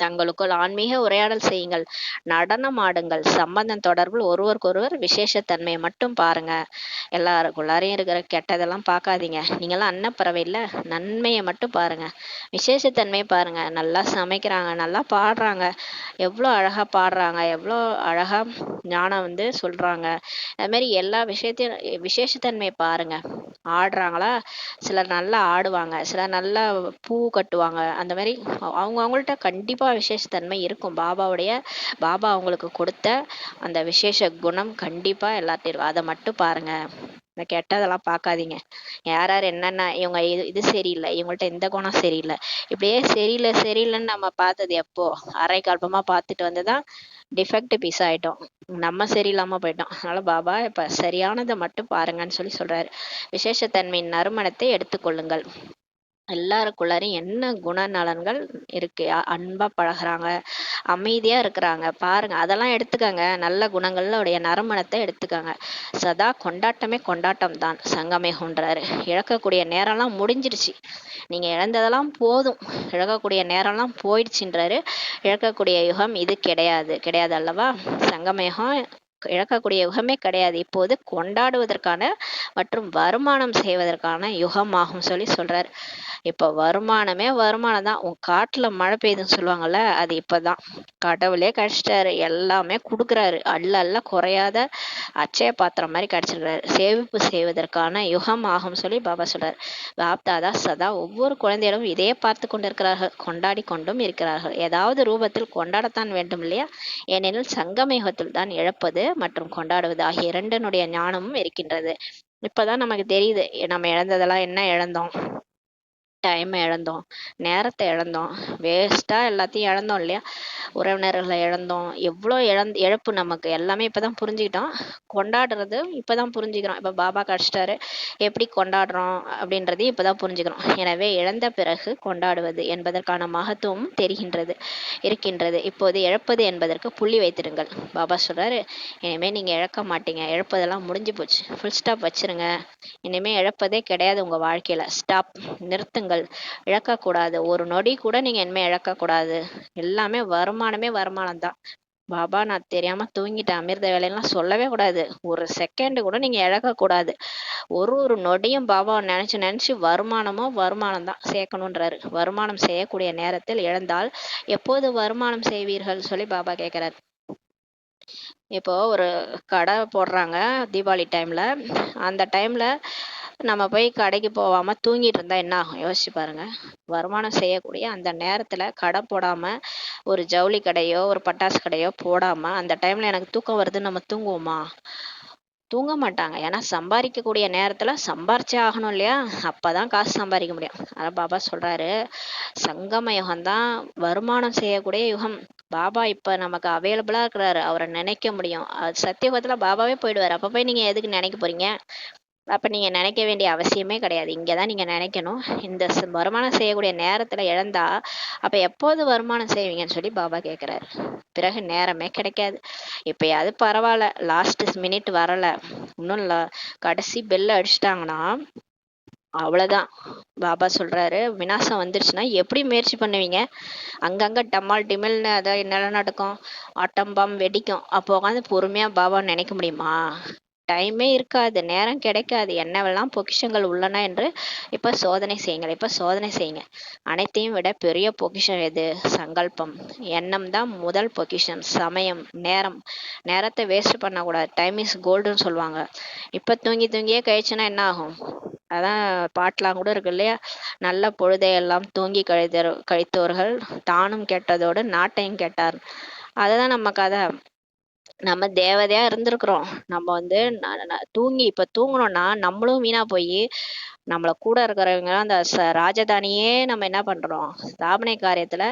தங்களுக்குள் ஆன்மீக உரையாடல் செய்யுங்கள், நடனம் ஆடுங்கள். சம்பந்தம் தொடர்பில் ஒருவருக்கொருவர் விசேஷத்தன்மையை மட்டும் பாருங்க. எல்லாருக்குள்ளாரையும் இருக்கிற கெட்டதெல்லாம் பார்க்காதீங்க. நீங்களாம் அன்னப்பறவை இல்ல, நன்மையை மட்டும் பாருங்க. விசேஷத்தன்மையை பாருங்க. நல்லா சமைக்கிறாங்க, நல்லா பாடுறாங்க, எவ்வளோ அழகா பாடுறாங்க, எவ்வளோ அழகா ஞானம் சொல்றாங்க. அது மாதிரி எல்லா விஷயத்தையும் விசேஷத்தன்மையை பாருங்க. ஆடுறாங்களா? சிலர் நல்லா ஆடுவாங்க, சிலர் நல்லா பூ கட்டுவாங்க. அந்த மாதிரி அவங்கவுங்கள்ட்ட கண்டிப்பா விசேஷத்தன்மை இருக்கும். பாபா அவங்களுக்கு கொடுத்த அந்த விசேஷ குணம் கண்டிப்பா எல்லாத்தையும் இருக்கும். அதை மட்டும் பாருங்க. இந்த கெட்டதெல்லாம் பார்க்காதீங்க. யார் என்னென்ன இவங்க இது சரியில்லை, இவங்கள்ட்ட இந்த குணம் சரியில்லை, இப்படியே சரியில்லைன்னு நம்ம பார்த்தது எப்போ? அரை கல்பமா பார்த்துட்டு வந்துதான் டிஃபெக்ட் பீஸ் ஆயிட்டோம். நம்ம சரியில்லாம போயிட்டோம். அதனால பாபா இப்ப சரியானதை மட்டும் பாருங்கன்னு சொல்றாரு. விசேஷத்தன்மையின் நறுமணத்தை எடுத்துக்கொள்ளுங்கள். எல்லாருக்குள்ளாரையும் என்ன குணநலன்கள் இருக்கு? அன்பா பழகுறாங்க, அமைதியா இருக்கிறாங்க, பாருங்க. அதெல்லாம் எடுத்துக்கங்க. நல்ல குணங்களுடைய நறுமணத்தை எடுத்துக்கங்க. சதா கொண்டாட்டமே கொண்டாட்டம் தான் சங்கமேகம்ன்றாரு. இழக்கக்கூடிய நேரம்லாம் முடிஞ்சிருச்சு. நீங்க இழந்ததெல்லாம் போதும். இழக்கக்கூடிய நேரம்லாம் போயிடுச்சுன்றாரு. இழக்கக்கூடிய யுகம் இது கிடையாது அல்லவா? சங்கமேகம் இழக்கக்கூடிய யுகமே கிடையாது. இப்போது கொண்டாடுவதற்கான மற்றும் வருமானம் செய்வதற்கான யுகமாகும் சொல்றாரு. இப்ப வருமானமே வருமானம் தான். உன் காட்டுல மழை பெய்யுதுன்னு சொல்லுவாங்கல்ல, அது இப்பதான் கடவுளே கிடைச்சிட்டாரு. எல்லாமே கொடுக்குறாரு. அல்ல குறையாத அச்சய பாத்திரம் மாதிரி கிடைச்சிருக்கிறாரு. சேமிப்பு செய்வதற்கான யுகம் ஆகும் பாபா சொல்றாரு. பாப்தாதா சதா ஒவ்வொரு குழந்தைகளும் இதே பார்த்து கொண்டிருக்கிறார்கள், கொண்டாடி கொண்டும் இருக்கிறார்கள். ஏதாவது ரூபத்தில் கொண்டாடத்தான் வேண்டும் இல்லையா? ஏனெனில் சங்கமயுகத்தில் தான் இழப்பது மற்றும் கொண்டாடுவது ஆகிய இரண்டினுடைய ஞானமும் இருக்கின்றது. இப்பதான் நமக்கு தெரியுது நம்ம இழந்ததெல்லாம் என்ன இழந்தோம். டைமை இழந்தோம், நேரத்தை இழந்தோம், வேஸ்டா எல்லாத்தையும் இழந்தோம் இல்லையா? உறவினர்களை இழந்தோம். எவ்வளோ இழப்பு நமக்கு எல்லாமே இப்பதான் புரிஞ்சுக்கிட்டோம். கொண்டாடுறது இப்பதான் புரிஞ்சுக்கிறோம். இப்ப பாபா கிடைச்சிட்டாரு, எப்படி கொண்டாடுறோம் அப்படின்றதையும் இப்பதான் புரிஞ்சுக்கிறோம். எனவே இழந்த பிறகு கொண்டாடுவது என்பதற்கான மகத்துவம் இருக்கின்றது. இப்போது இழப்பது என்பதற்கு புள்ளி வைத்திடுங்கள். பாபா சொல்றாரு, இனிமே நீங்க இழக்க மாட்டீங்க. இழப்பதெல்லாம் முடிஞ்சு போச்சு. ஃபுல் ஸ்டாப் வச்சிருங்க. இனிமே இழப்பதே கிடையாது உங்க வாழ்க்கையில. ஸ்டாப், நிறுத்துங்கள். இழக்கக்கூடாது. ஒரு நொடி கூட நீங்க இனிமே இழக்கக்கூடாது. எல்லாமே வருமானமே வருமானம் தான். பாபா நான் தெரியாம தூங்கிட்டேன், அமிர்த வேலையெல்லாம் சொல்லவே கூடாது. ஒரு செகண்ட் கூட நீங்க இழக்கக்கூடாது. ஒரு நொடியும் பாபாவை நினைச்சு வருமானம் தான் சேர்க்கணுன்றாரு. வருமானம் செய்யக்கூடிய நேரத்தில் இழந்தால் எப்போது வருமானம் செய்வீர்கள் பாபா கேட்கிறாரு. இப்போ ஒரு கடை போடுறாங்க தீபாவளி டைம்ல. அந்த டைம்ல நம்ம போய் கடைக்கு போகாம தூங்கிட்டு இருந்தா என்ன ஆகும்? யோசிச்சு பாருங்க. வருமானம் செய்யக்கூடிய அந்த நேரத்துல கடை போடாம, ஒரு ஜவுளி கடையோ ஒரு பட்டாசு கடையோ போடாம அந்த டைம்ல எனக்கு தூக்கம் வருதுன்னு நம்ம தூங்குவோமா? தூங்க மாட்டாங்க. ஏன்னா சம்பாதிக்கக்கூடிய நேரத்துல சம்பாரிச்சே ஆகணும் இல்லையா? அப்பதான் காசு சம்பாதிக்க முடியும். அதான் பாபா சொல்றாரு, சங்கம யுகம் தான் வருமானம் செய்யக்கூடிய யுகம். பாபா இப்ப நமக்கு அவைலபிளா இருக்கிறாரு. அவரை நினைக்க முடியும். சத்தியுகத்துல பாபாவே போயிடுவாரு. அப்ப போய் நீங்க எதுக்கு நினைக்க போறீங்க? அப்ப நீங்க நினைக்க வேண்டிய அவசியமே கிடையாது. இங்கதான் நீங்க நினைக்கணும். இந்த வருமானம் செய்யக்கூடிய நேரத்துல இழந்தா அப்ப எப்போது வருமானம் செய்வீங்கன்னு பாபா கேட்கிறாரு. பிறகு நேரமே கிடைக்காது. இப்பயாவது பரவாயில்ல, லாஸ்ட் மினிட் வரல, இன்னும் கடைசி பெல் அடிச்சிட்டாங்கன்னா அவ்வளவுதான். பாபா சொல்றாரு, விநாசம் வந்துருச்சுன்னா எப்படி முயற்சி பண்ணுவீங்க? அங்கங்க டமால் டிமில்னு அதான் என்னெல்லாம் நடக்கும், ஆட்டம் பாம் வெடிக்கும். அப்போ உட்காந்து பொறுமையா பாபா நினைக்க முடியுமா? டைமே இருக்காது, நேரம் கிடைக்காது. என்னவெல்லாம் பொக்கிஷங்கள் உள்ளன என்று இப்ப சோதனை செய்யுங்கள். இப்ப சோதனை செய்யுங்க. அனைத்தையும் விட பெரிய பொக்கிஷம் எது? சங்கல்பம். எண்ணம் தான் முதல் பொக்கிஷம். சமயம், நேரம். நேரத்தை வேஸ்ட் பண்ணக்கூடாது. டைம் இஸ் கோல்டுன்னு சொல்லுவாங்க. இப்ப தூங்கி தூங்கியே கழிச்சுன்னா என்ன ஆகும்? அதான் பாட்டெலாம் கூட இருக்கு இல்லையா? நல்ல பொழுதையெல்லாம் தூங்கி கழித்தவர்கள் தானும் கெட்டதோடு நாட்டையும் கெட்டார். அதுதான் நம்ம கதை. நம்ம தேவதையா இருந்திருக்கிறோம். நம்ம வந்து தூங்கி இப்ப தூங்கணும்னா நம்மளும் வீணா போய் நம்மள கூட இருக்கிறவங்க அந்த ராஜதானியே நம்ம என்ன பண்றோம்? ஸ்தாபனை காரியத்துல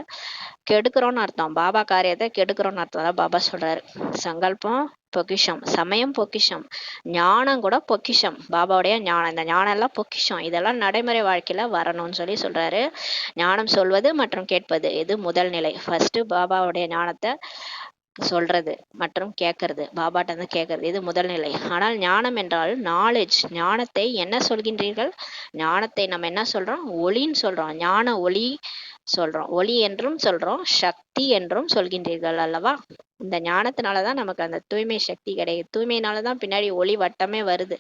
கெடுக்கிறோம்னு அர்த்தம். பாபா காரியத்தை கெடுக்கிறோம்னு அர்த்தம். அதான் பாபா சொல்றாரு, சங்கல்பம் பொக்கிஷம், சமயம் பொக்கிஷம், ஞானம் கூட பொக்கிஷம். பாபாவுடைய ஞானம், இந்த ஞானம் எல்லாம் பொக்கிஷம். இதெல்லாம் நடைமுறை வாழ்க்கையில வரணும்னு சொல்றாரு. ஞானம் சொல்வது மற்றும் கேட்பது இது முதல் நிலை. ஃபர்ஸ்ட் பாபாவுடைய ஞானத்தை சொல்றது மற்றும் கேட்கறது, பாபாட்ட இருந்து கேட்கறது, இது முதல் நிலை. ஆனால் ஞானம் என்றால் நாலேஜ். ஞானத்தை என்ன சொல்கின்றீர்கள்? ஞானத்தை நம்ம என்ன சொல்றோம்? ஒளின்னு சொல்றோம். ஞான ஒளி சொல்றோம். ஒளி என்றும் சொல்றோம், சக்தி என்றும் சொல்கின்றீர்கள் அல்லவா? இந்த ஞானத்தினாலதான் நமக்கு அந்த தூய்மை சக்தி கிடைக்குது. தூய்மையினாலதான் பின்னாடி ஒளி வட்டமே வருது.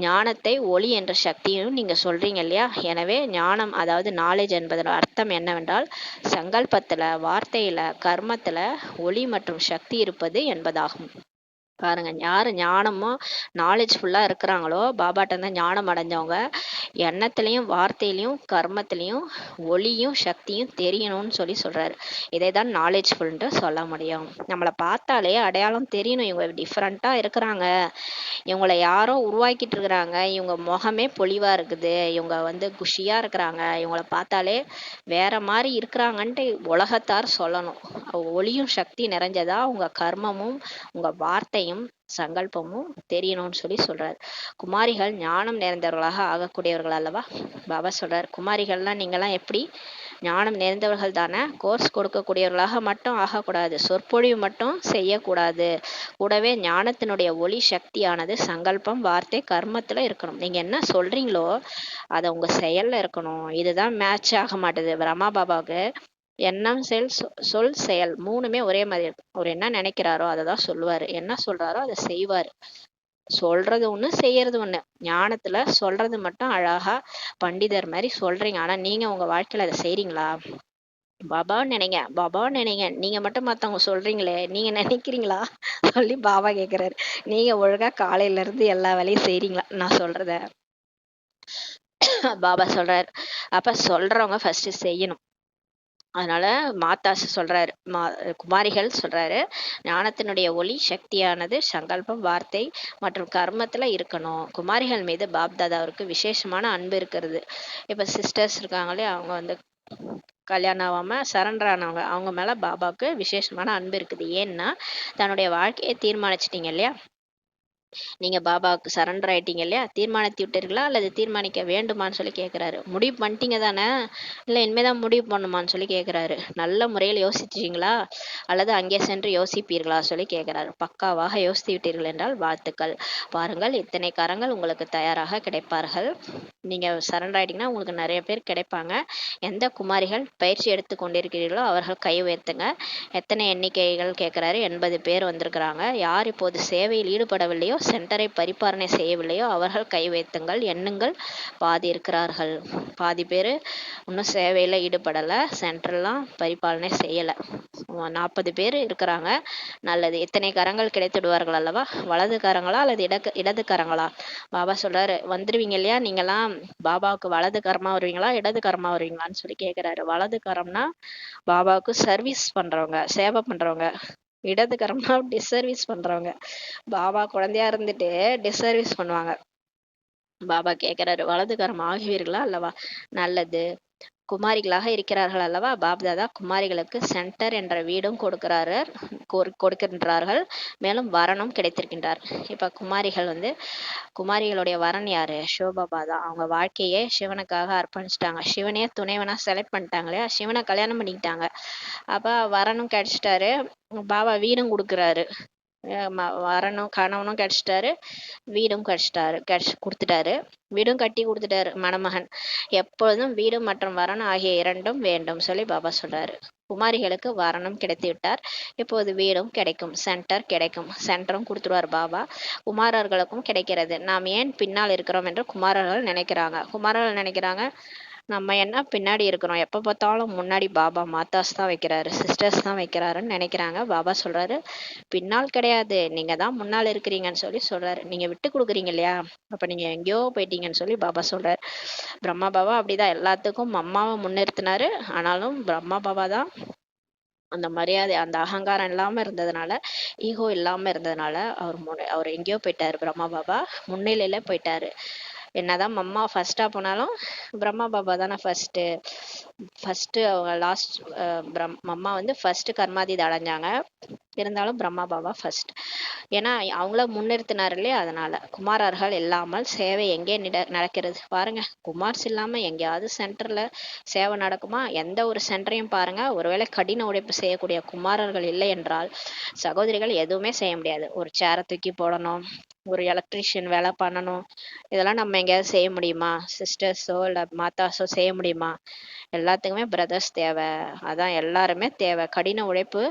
ஞானத்தை ஒளி என்ற சக்தியும் நீங்க சொல்றீங்க இல்லையா? எனவே ஞானம், அதாவது நாலேஜ் என்பதன் அர்த்தம் என்னவென்றால் சங்கல்பத்துல, வார்த்தையில, கர்மத்துல ஒளி மற்றும் சக்தி இருப்பது என்பதாகும். பாருங்க, யாரு ஞானமும் நாலேஜ்ஃபுல்லா இருக்கிறாங்களோ, பாபாட்ட இருந்து ஞானம் அடைஞ்சவங்க எண்ணத்திலையும் வார்த்தையிலையும் கர்மத்திலையும் ஒளியும் சக்தியும் தெரியணும்னு சொல்றாரு. இதை தான் நாலேஜ்ஃபுல்ன்ட்டு சொல்ல முடியும். நம்மளை பார்த்தாலே அடையாளம் தெரியணும், இவங்க டிஃப்ரெண்டா இருக்கிறாங்க, இவங்களை யாரோ உருவாக்கிட்டு இருக்கிறாங்க, இவங்க முகமே பொலிவா இருக்குது, இவங்க வந்து குஷியா இருக்கிறாங்க, இவங்களை பார்த்தாலே வேற மாதிரி இருக்கிறாங்கன்ட்டு உலகத்தார் சொல்லணும். ஒளியும் சக்தி நிறைஞ்சதா உங்க கர்மமும் உங்க வார்த்தையும் சங்கல்பமும் தெரியணும்னு சொல்றாரு. குமாரிகள் ஞானம் நிறைந்தவர்களாக ஆகக்கூடியவர்கள் அல்லவா? பாபா சொல்றாரு, குமாரிகள்லாம் நீங்கெல்லாம் எப்படி? ஞானம் நிறைந்தவர்கள் தானே. கோர்ஸ் கொடுக்கக்கூடியவர்களாக மட்டும் ஆகக்கூடாது, சொற்பொழிவு மட்டும் செய்யக்கூடாது. கூடவே ஞானத்தினுடைய ஒளி சக்தியானது சங்கல்பம், வார்த்தை, கர்மத்துல இருக்கணும். நீங்க என்ன சொல்றீங்களோ அதை உங்க செயல்ல இருக்கணும். இதுதான் மேட்ச் ஆக மாட்டுது பிரம்மா பாபாவுக்கு. எண்ணம், சொல், செயல் மூணுமே ஒரே மாதிரி இருக்கும். அவர் என்ன நினைக்கிறாரோ அதை தான் சொல்லுவாரு, என்ன சொல்றாரோ அதை செய்வாரு. சொல்றது ஒண்ணு, செய்யறது ஒண்ணு. ஞானத்துல சொல்றது மட்டும் அழகா பண்டிதர் மாதிரி சொல்றீங்க, ஆனா நீங்க உங்க வாழ்க்கையில அதை செய்றீங்களா? பாபான்னு நினைங்க, பாபான்னு நினைங்க. நீங்க மட்டும் மத்தவங்க சொல்றீங்களே, நீங்க நினைக்கிறீங்களா சொல்லி பாபா கேக்குறாரு. நீங்க ஒழுங்கா காலையில இருந்து எல்லா வேலையும் செய்றீங்களா நான் சொல்றத? பாபா சொல்றாரு, அப்ப சொல்றவங்க ஃபர்ஸ்ட் செய்யணும். அதனால மாதாஸ் சொல்றாரு, குமாரிகள் சொல்றாரு, ஞானத்தினுடைய ஒளி சக்தியானது சங்கல்பம், வார்த்தை மற்றும் கர்மத்துல இருக்கணும். குமாரிகள் மீது பாப்தாதாவிற்கு விசேஷமான அன்பு இருக்கிறது. இப்ப சிஸ்டர்ஸ் இருக்காங்களே, அவங்க வந்து கல்யாணம் ஆகாம சரண்டர் ஆனவங்க, அவங்க மேல பாபாவுக்கு விசேஷமான அன்பு இருக்குது. ஏன்னா தன்னுடைய வாழ்க்கையை தீர்மானிச்சிட்டீங்க இல்லையா? நீங்க பாபாவுக்கு சரண்டர் ஆயிட்டீங்க இல்லையா? தீர்மானித்து விட்டீர்களா அல்லது தீர்மானிக்க வேண்டுமான்னு சொல்லி கேட்கிறாரு. முடிவு பண்ணிட்டீங்க தானே? இல்லை இனிமேதான் முடிவு பண்ணுமான்னு சொல்லி கேட்கிறாரு. நல்ல முறையில் யோசிச்சீங்களா அல்லது அங்கே சென்று யோசிப்பீர்களா சொல்லி கேட்கிறாரு. பக்காவாக யோசித்து விட்டீர்கள் என்றால் வாழ்த்துக்கள். பாருங்கள், இத்தனை கரங்கள் உங்களுக்கு தயாராக கிடைப்பார்கள். நீங்க சரண்டர் ஆயிட்டீங்கன்னா உங்களுக்கு நிறைய பேர் கிடைப்பாங்க. எந்த குமாரிகள் பயிற்சி எடுத்து கொண்டிருக்கிறீர்களோ அவர்கள் கை உயர்த்துங்க. எத்தனை எண்ணிக்கைகள் கேட்கிறாரு? 80 பேர் வந்திருக்கிறாங்க. யார் இப்போது சேவையில் ஈடுபடவில்லையோ, சென்டரை பரிபாலனை செய்யவில்லையோ அவர்கள் கை வைத்துங்கள். எண்ணுங்கள். பாதி இருக்கிறார்கள், பாதி பேர் இன்னும் சேவையில ஈடுபடலை, சென்டர்லாம் பரிபாலனை செய்யலை. 40 பேர் இருக்கிறாங்க. நல்லது. இத்தனை கரங்கள் கிடைத்துடுவார்கள் அல்லவா? வலது கரங்களா அல்லது இடது கரங்களா? பாபா சொல்றாரு, வந்துருவீங்க இல்லையா நீங்கெல்லாம்? பாபாவுக்கு வலது கரமா வருவீங்களா இடது கரமா வருவீங்களான்னு சொல்லி கேட்கிறாரு. வலது கரம்னா பாபாவுக்கு சர்வீஸ் பண்றவங்க, சேவை பண்றவங்க. இடது கரம்னா டிஸ்சர்வீஸ் பண்றவங்க. பாபா குழந்தையா இருந்துட்டு டிஸ்சர்வீஸ் பண்ணுவாங்க. பாபா கேட்கிறாரு, வலது கரம் ஆகுவீர்களா அல்லவா? நல்லது. குமாரிகளாக இருக்கிறார்கள் அல்லவா? பாப்தாதா குமாரிகளுக்கு சென்டர் என்ற வீடும் கொடுக்கின்றார்கள். மேலும் வரனும் கிடைத்திருக்கின்றார். இப்ப குமாரிகள் வந்து, குமாரிகளுடைய வரன் யாரு? சிவபாபா தான். அவங்க வாழ்க்கையே சிவனுக்காக அர்ப்பணிச்சிட்டாங்க. சிவனையே துணைவனா செலக்ட் பண்ணிட்டாங்க இல்லையா? சிவனை கல்யாணம் பண்ணிக்கிட்டாங்க. அப்ப வரனும் கிடைச்சிட்டாரு, பாபா வீடும் கொடுக்குறாரு. வரணும் கணவனும் கிடைச்சிட்டாரு, வீடும் கொடுத்துட்டாரு. வீடும் கட்டி கொடுத்துட்டாரு மணமகன். எப்பொழுதும் வீடு மற்றும் வரணும் ஆகிய இரண்டும் வேண்டும் சொல்லி பாபா சொல்றாரு. குமாரிகளுக்கு வரணும் கிடைத்து விட்டார், இப்போது வீடும் கிடைக்கும், சென்டரும் கொடுத்துருவார் பாபா. குமாரர்களுக்கும் கிடைக்கிறது. நாம் ஏன் பின்னால் இருக்கிறோம் என்று குமாரர்கள் நினைக்கிறாங்க. நம்ம என்ன பின்னாடி இருக்கிறோம், எப்போ பார்த்தாலும் முன்னாடி பாபா மாதாஸ் தான் வைக்கிறாரு, சிஸ்டர்ஸ் தான் வைக்கிறாருன்னு நினைக்கிறாங்க. பாபா சொல்றாரு, பின்னால் கிடையாது, நீங்க தான் முன்னால் இருக்கிறீங்கன்னு சொல்றாரு. நீங்க விட்டு கொடுக்குறீங்க இல்லையா, அப்ப நீங்க எங்கேயோ போயிட்டீங்கன்னு சொல்லி பாபா சொல்றாரு. பிரம்மா பாபா அப்படிதான் எல்லாத்துக்கும் அம்மாவை முன்னிறுத்தினாரு. ஆனாலும் பிரம்மா பாபா தான் அந்த மரியாதை, அந்த அகங்காரம் இல்லாம இருந்ததுனால, ஈகோ இல்லாம இருந்ததுனால அவர் எங்கேயோ போயிட்டாரு. பிரம்மா பாபா முன்னிலையில போயிட்டாரு. என்னதான் அம்மா ஃபர்ஸ்டா போனாலும் பிரம்மா பாபா தானே ஃபர்ஸ்ட் அவங்க லாஸ்ட். அம்மா வந்து ஃபர்ஸ்ட் கர்மாதீத அடைஞ்சாங்க, இருந்தாலும் பிரம்மா பாபா ஃபர்ஸ்ட். ஏன்னா அவங்கள முன்னிறுத்தினார் இல்லையா, அதனால. குமாரர்கள் இல்லாமல் சேவை எங்கே நடக்கிறது பாருங்க. குமார்ஸ் இல்லாம எங்கேயாவது சென்டர்ல சேவை நடக்குமா? எந்த ஒரு சென்டரையும் பாருங்க, ஒருவேளை கடின உழைப்பு செய்யக்கூடிய குமாரர்கள் இல்லை என்றால் சகோதரிகள் எதுவுமே செய்ய முடியாது. ஒரு சேரை தூக்கி போடணும், ஒரு எலக்ட்ரீஷியன் வேலை பண்ணணும், இதெல்லாம் நம்ம எங்கேயாவது செய்ய முடியுமா? சிஸ்டர்ஸோ இல்லை மாதாஸோ செய்ய முடியுமா? எல்லாத்துக்குமே பிரதர்ஸ் தேவை. அதான் எல்லாருமே தேவை. கடின உழைப்பு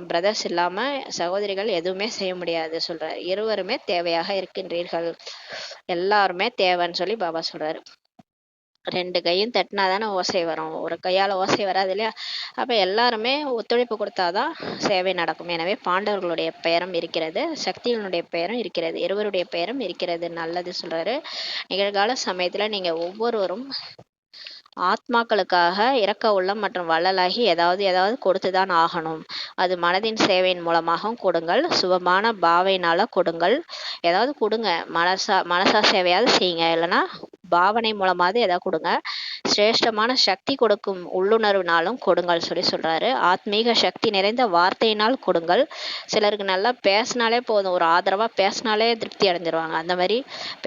பிரதர்ஸ் இல்லாம சகோதரிகள் எதுவுமே செய்ய முடியாது சொல்றாரு. இருவருமே தேவையாக இருக்கின்றீர்கள், எல்லாருமே தேவைன்னு சொல்லி பாபா சொல்றாரு. 2 கையும் தட்டினாதானே ஓசை வரும், ஒரு கையால ஓசை வராது இல்லையா. அப்ப எல்லாருமே ஒத்துழைப்பு கொடுத்தாதான் சேவை நடக்கும். எனவே பாண்டவர்களுடைய பெயரும் இருக்கிறது, சக்திகளுடைய பெயரும் இருக்கிறது, இருவருடைய பெயரும் இருக்கிறது. நல்லது சொல்றாரு. நிகழ்கால சமயத்துல நீங்க ஒவ்வொருவரும் ஆத்மாக்களுக்காக இரக்க உள்ளம் மற்றும் வள்ளலாகி ஏதாவது கொடுத்துதான் ஆகணும். அது மனதின் சேவையின் மூலமாகவும் கொடுங்கள், சுபமான பாவையினால கொடுங்கள். ஏதாவது கொடுங்க, மனசா சேவையாவது செய்யுங்க, இல்லைன்னா பாவனை மூலமாவது ஏதாவது கொடுங்க. சிரேஷ்டமான சக்தி கொடுக்கும் உள்ளுணர்வுனாலும் கொடுங்கள் சொல்றாரு. ஆத்மீக சக்தி நிறைந்த வார்த்தையினால் கொடுங்கள். சிலருக்கு நல்லா பேசினாலே போதும், ஒரு ஆதரவா பேசினாலே திருப்தி அடைஞ்சிருவாங்க. அந்த மாதிரி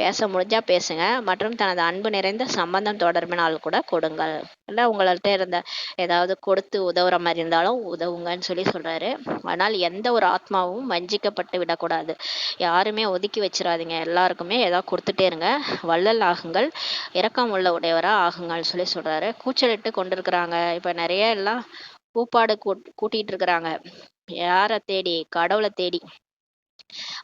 பேச முடிஞ்சா பேசுங்க. மற்றும் தனது அன்பு நிறைந்த சம்பந்தம் தொடர்பினால் கூட கொடுங்கள். இல்லை உங்கள்கிட்ட இருந்த ஏதாவது கொடுத்து உதவுற மாதிரி இருந்தாலும் உதவுங்கன்னு சொல்றாரு. ஆனால் எந்த ஒரு ஆத்மாவும் வஞ்சிக்கப்பட்டு விடக்கூடாது, யாருமே ஒதுக்கி வச்சிடாதீங்க, எல்லாருக்குமே ஏதாவது கொடுத்துட்டே இருங்க. வள்ளல் ஆகுங்கள், இரக்கம் உள்ள உடையவரா ஆகுங்கள் சொல்றாரு. கூச்சலிட்டு கொண்டிருக்கிறாங்க இப்ப நிறைய எல்லாம் கூப்பாடு கூட்டிட்டு இருக்கிறாங்க. யாரை தேடி? கடவுளை தேடி.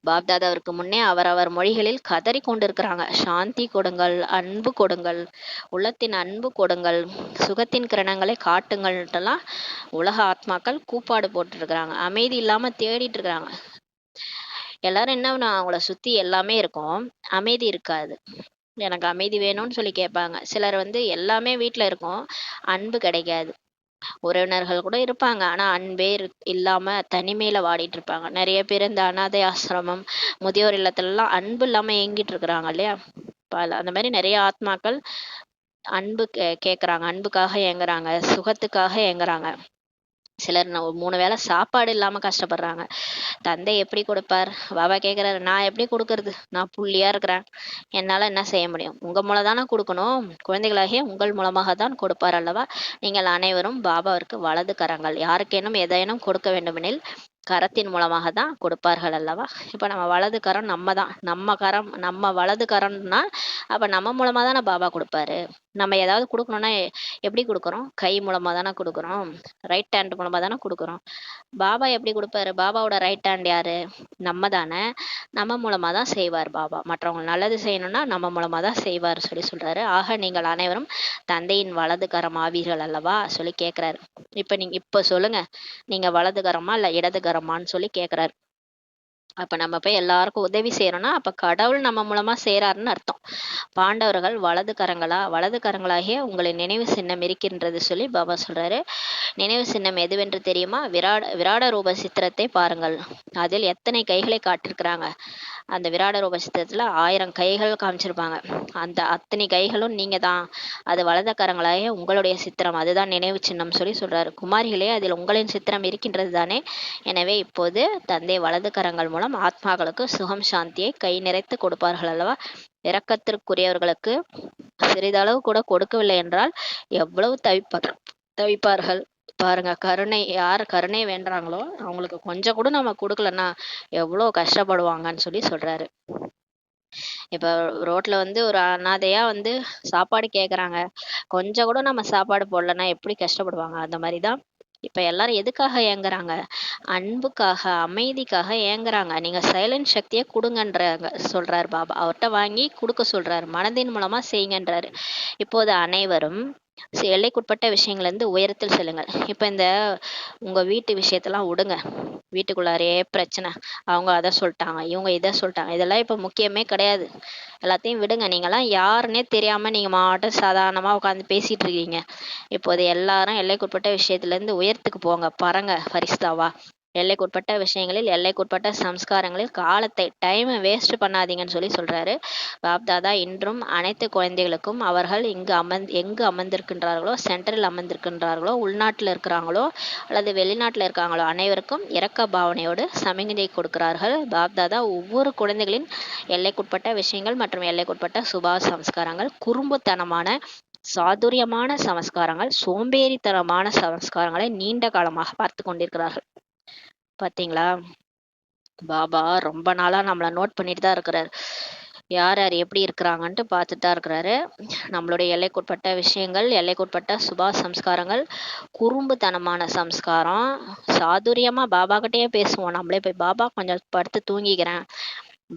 பாப்தாதாவிற்கு முன்னே அவரவர் மொழிகளில் கதறி கொண்டிருக்கிறாங்க. சாந்தி கொடுங்கள், அன்பு கொடுங்கள், உள்ளத்தின் அன்பு கொடுங்கள், சுகத்தின் கிரணங்களை காட்டுங்கள்ட்டெல்லாம் உலக ஆத்மாக்கள் கூப்பாடு போட்டு இருக்கிறாங்க. அமைதி இல்லாம தேடிட்டு இருக்கிறாங்க. எல்லாரும் என்ன பண்ண, அவங்கள சுத்தி எல்லாமே இருக்கும், அமைதி இருக்காது. எனக்கு அமைதி வேணும்னு சொல்லி கேட்பாங்க. சிலர் வந்து எல்லாமே வீட்டுல இருக்கும், அன்பு கிடைக்காது. உறவினர்கள் கூட இருப்பாங்க, ஆனா அன்பே இல்லாம தனிமையில வாடிட்டு இருப்பாங்க. நிறைய பேர் இந்த அனாதை ஆசிரமம், முதியோர் இல்லத்துல எல்லாம் அன்பு இல்லாம ஏங்கிட்டு இருக்கிறாங்க இல்லையா. அந்த மாதிரி நிறைய ஆத்மாக்கள் அன்பு கேக்குறாங்க, அன்புக்காக ஏங்குறாங்க, சுகத்துக்காக ஏங்குறாங்க. சிலர் 3 வேளை சாப்பாடு இல்லாம கஷ்டப்படுறாங்க. தந்தை எப்படி கொடுப்பார்? பாபா கேக்குறாரு, நான் எப்படி கொடுக்கறது? நான் புள்ளியா இருக்கிறேன், என்னால என்ன செய்ய முடியும்? உங்க மூலம் தானே கொடுக்கணும், குழந்தைகளாகிய உங்கள் மூலமாக தான் கொடுப்பார் அல்லவா. நீங்கள் அனைவரும் பாபாவிற்கு வலது கரங்கள். யாருக்கேனும் எதையேனும் கொடுக்க வேண்டுமெனில் கரத்தின் மூலமாக தான் கொடுப்பார்கள் அல்லவா. இப்ப நம்ம வலது கரம் நம்ம வலது கரம்னா அப்ப நம்ம மூலமா தானே பாபா கொடுப்பாரு. நம்ம ஏதாவது கொடுக்கணும்னா எப்படி கொடுக்குறோம்? கை மூலமா தானே கொடுக்குறோம், ரைட் ஹேண்ட் மூலமா தானே கொடுக்குறோம். பாபா எப்படி கொடுப்பாரு? பாபாவோட ரைட் ஹேண்ட் யாரு? நம்ம தானே. நம்ம மூலமா தான் செய்வார் பாபா. மற்றவங்க நல்லது செய்யணும்னா நம்ம மூலமா தான் செய்வார் சொல்றாரு. ஆக நீங்கள் அனைவரும் தந்தையின் வலது கரம் ஆவீர்கள் அல்லவா கேக்குறாரு. இப்ப சொல்லுங்க, நீங்க வலது கரமா இல்ல இடது கரமான்னு கேக்குறாரு. அப்ப நம்ம போய் எல்லாருக்கும் உதவி செய்யறோம்னா அப்ப கடவுள் நம்ம மூலமா செய்யறாருன்னு அர்த்தம். பாண்டவர்கள் வலது கரங்களாகிய உங்களின் நினைவு சின்னம் இருக்கின்றது பாபா சொல்றாரு. நினைவு சின்னம் எதுவென்று தெரியுமா? விராட ரூப சித்திரத்தை பாருங்கள், அதில் எத்தனை கைகளை காட்டிருக்கிறாங்க. அந்த விராட ரூப சித்திரத்துல 1000 கைகள் காமிச்சிருப்பாங்க. அந்த அத்தனை கைகளும் நீங்க தான். அது வலது கரங்களாகிய உங்களுடைய சித்திரம், அதுதான் நினைவு சின்னம் சொல்றாரு. குமாரிகளே, அதில் உங்களின் சித்திரம் இருக்கின்றது தானே. எனவே இப்போது தந்தை வலது கரங்கள் மூலம் ஆத்மாக்களுக்கு சுகம் சாந்தியை கை நிறைத்து கொடுப்பார்கள் அல்லவா. இரக்கத்திற்குரியவர்களுக்கு சிறிதளவு கூட கொடுக்கவில்லை என்றால் எவ்வளவு தவிப்பார்கள். பாருங்க, கருணை யார் கருணை வேண்டுறாங்களோ அவங்களுக்கு கொஞ்சம் கூட நம்ம கொடுக்கலன்னா எவ்வளோ கஷ்டப்படுவாங்கன்னு சொல்லி சொல்றாரு. இப்ப ரோட்ல வந்து ஒரு அனாதையா வந்து சாப்பாடு கேக்குறாங்க, கொஞ்சம் கூட நம்ம சாப்பாடு போடலன்னா எப்படி கஷ்டப்படுவாங்க. அந்த மாதிரிதான் இப்ப எல்லாரும் எதுக்காக ஏங்குறாங்க? அன்புக்காக, அமைதிக்காக ஏங்குறாங்க. நீங்க சைலண்ட் சக்திய குடுங்கன்றாங்க சொல்றாரு பாபா. அவர்ட்ட வாங்கி குடுக்க சொல்றாரு. மனதின் மூலமா செய்யுங்கன்றாரு. இப்போது அனைவரும் எல்லைக்குட்பட்ட விஷயங்கள்ல இருந்து உயரத்தில் செல்லுங்கள். இப்ப இந்த உங்க வீட்டு விஷயத்தெல்லாம் விடுங்க. வீட்டுக்குள்ளாரயே பிரச்சனை. அவங்க அத சொல்ட்டாங்க, இவங்க இத சொல்ட்டாங்க. இதெல்லாம் இப்ப முக்கியமே கிடையாது. எல்லாத்தையும் விடுங்க. நீங்கலாம் யாருன்னே தெரியாம நீங்க பாட்டுக்கு சாதாரணமா உட்காந்து பேசிட்டு இருக்கீங்க. இப்போது எல்லாரும் எல்லைக்குட்பட்ட விஷயத்துல இருந்து உயரத்துக்கு போங்க. பறங்க ஃபரிஸ்தாவா. எல்லைக்குட்பட்ட விஷயங்களில், எல்லைக்குட்பட்ட சம்ஸ்காரங்களில் காலத்தை வேஸ்ட் பண்ணாதீங்கன்னு சொல்லி சொல்றாரு. பாப்தாதா இன்றும் அனைத்து குழந்தைகளுக்கும் அவர்கள் எங்கு அமர்ந்திருக்கின்றார்களோ, சென்டரில் அமர்ந்திருக்கின்றார்களோ, உள்நாட்டில் இருக்கிறாங்களோ அல்லது வெளிநாட்டில் இருக்காங்களோ அனைவருக்கும் இரக்க பாவனையோடு சமிக்ஞை கொடுக்கிறார்கள். பாப்தாதா ஒவ்வொரு குழந்தைகளின் எல்லைக்குட்பட்ட விஷயங்கள் மற்றும் எல்லைக்குட்பட்ட சுபா சம்ஸ்காரங்கள், குறும்புத்தனமான சாதுரியமான சமஸ்காரங்கள், சோம்பேறித்தனமான சமஸ்காரங்களை நீண்ட காலமாக பார்த்து கொண்டிருக்கிறார்கள். பாத்தீங்களா? பாபா ரொம்ப நாளா நம்மள நோட் பண்ணிட்டு தான் இருக்கிறாரு. யார் யார் எப்படி இருக்கிறாங்கன்ட்டு பார்த்துட்டு தான் இருக்கிறாரு. நம்மளுடைய எல்லைக்குட்பட்ட விஷயங்கள், எல்லைக்குட்பட்ட சுபா சம்ஸ்காரங்கள், குறும்புத்தனமான சம்ஸ்காரம், சாதுரியமா பாபா கிட்டயே பேசுவோம். நம்மளே போய் பாபா கொஞ்சம் படுத்து தூங்கிக்கிறேன்,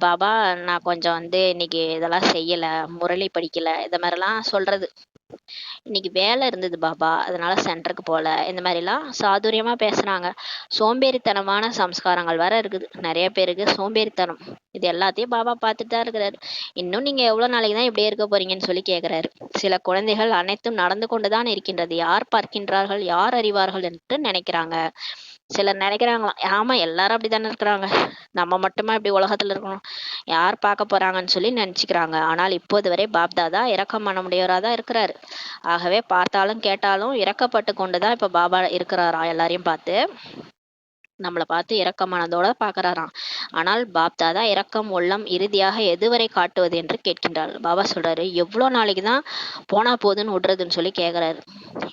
பாபா நான் கொஞ்சம் வந்து இன்னைக்கு இதெல்லாம் செய்யல, முரளி படிக்கல, இந்த மாதிரிலாம் சொல்றது. இன்னைக்கு வேலை இருந்தது பாபா, அதனால சென்டருக்கு போல, இந்த மாதிரிலாம் சாதுரியமா பேசுறாங்க. சோம்பேறித்தனமான சம்ஸ்காரங்கள் வேற இருக்குது. நிறைய பேருக்கு சோம்பேறித்தனம். இது எல்லாத்தையும் பாபா பார்த்துட்டு தான் இருக்கிறாரு. இன்னும் நீங்க எவ்வளவு நாளைக்கு தான் இப்படியே இருக்க போறீங்கன்னு சொல்லி கேட்கிறாரு. சில குழந்தைகள் அனைத்தும் நடந்து கொண்டுதான் இருக்கின்றது, யார் பார்க்கின்றார்கள், யார் அறிவார்கள் என்று நினைக்கிறாங்க. சிலர் நினைக்கிறாங்களாம், ஆமா எல்லாரும் அப்படித்தானே இருக்கிறாங்க, நம்ம மட்டுமா இப்படி உலகத்துல இருக்கணும், யார் பார்க்க போறாங்கன்னு சொல்லி நினைச்சுக்கிறாங்க. ஆனால் இப்போது வரை பாப்தாதா இரக்க மனமுடையவரா தான் இருக்கிறாரு. ஆகவே பார்த்தாலும் கேட்டாலும் இரக்கப்பட்டு கொண்டுதான் இப்ப பாபா இருக்கிறாராம். எல்லாரையும் பார்த்து, நம்மளை பார்த்து இரக்க மனதோட பாக்குறாராம். ஆனால் பாப்தாதா இரக்கம் உள்ளம் இறுதியாக எதுவரை காட்டுவது என்று கேட்கின்றார். பாபா சொல்றாரு, எவ்வளவு நாளைக்கு தான் போனா போதுன்னு விடுறதுன்னு சொல்லி கேக்குறாரு.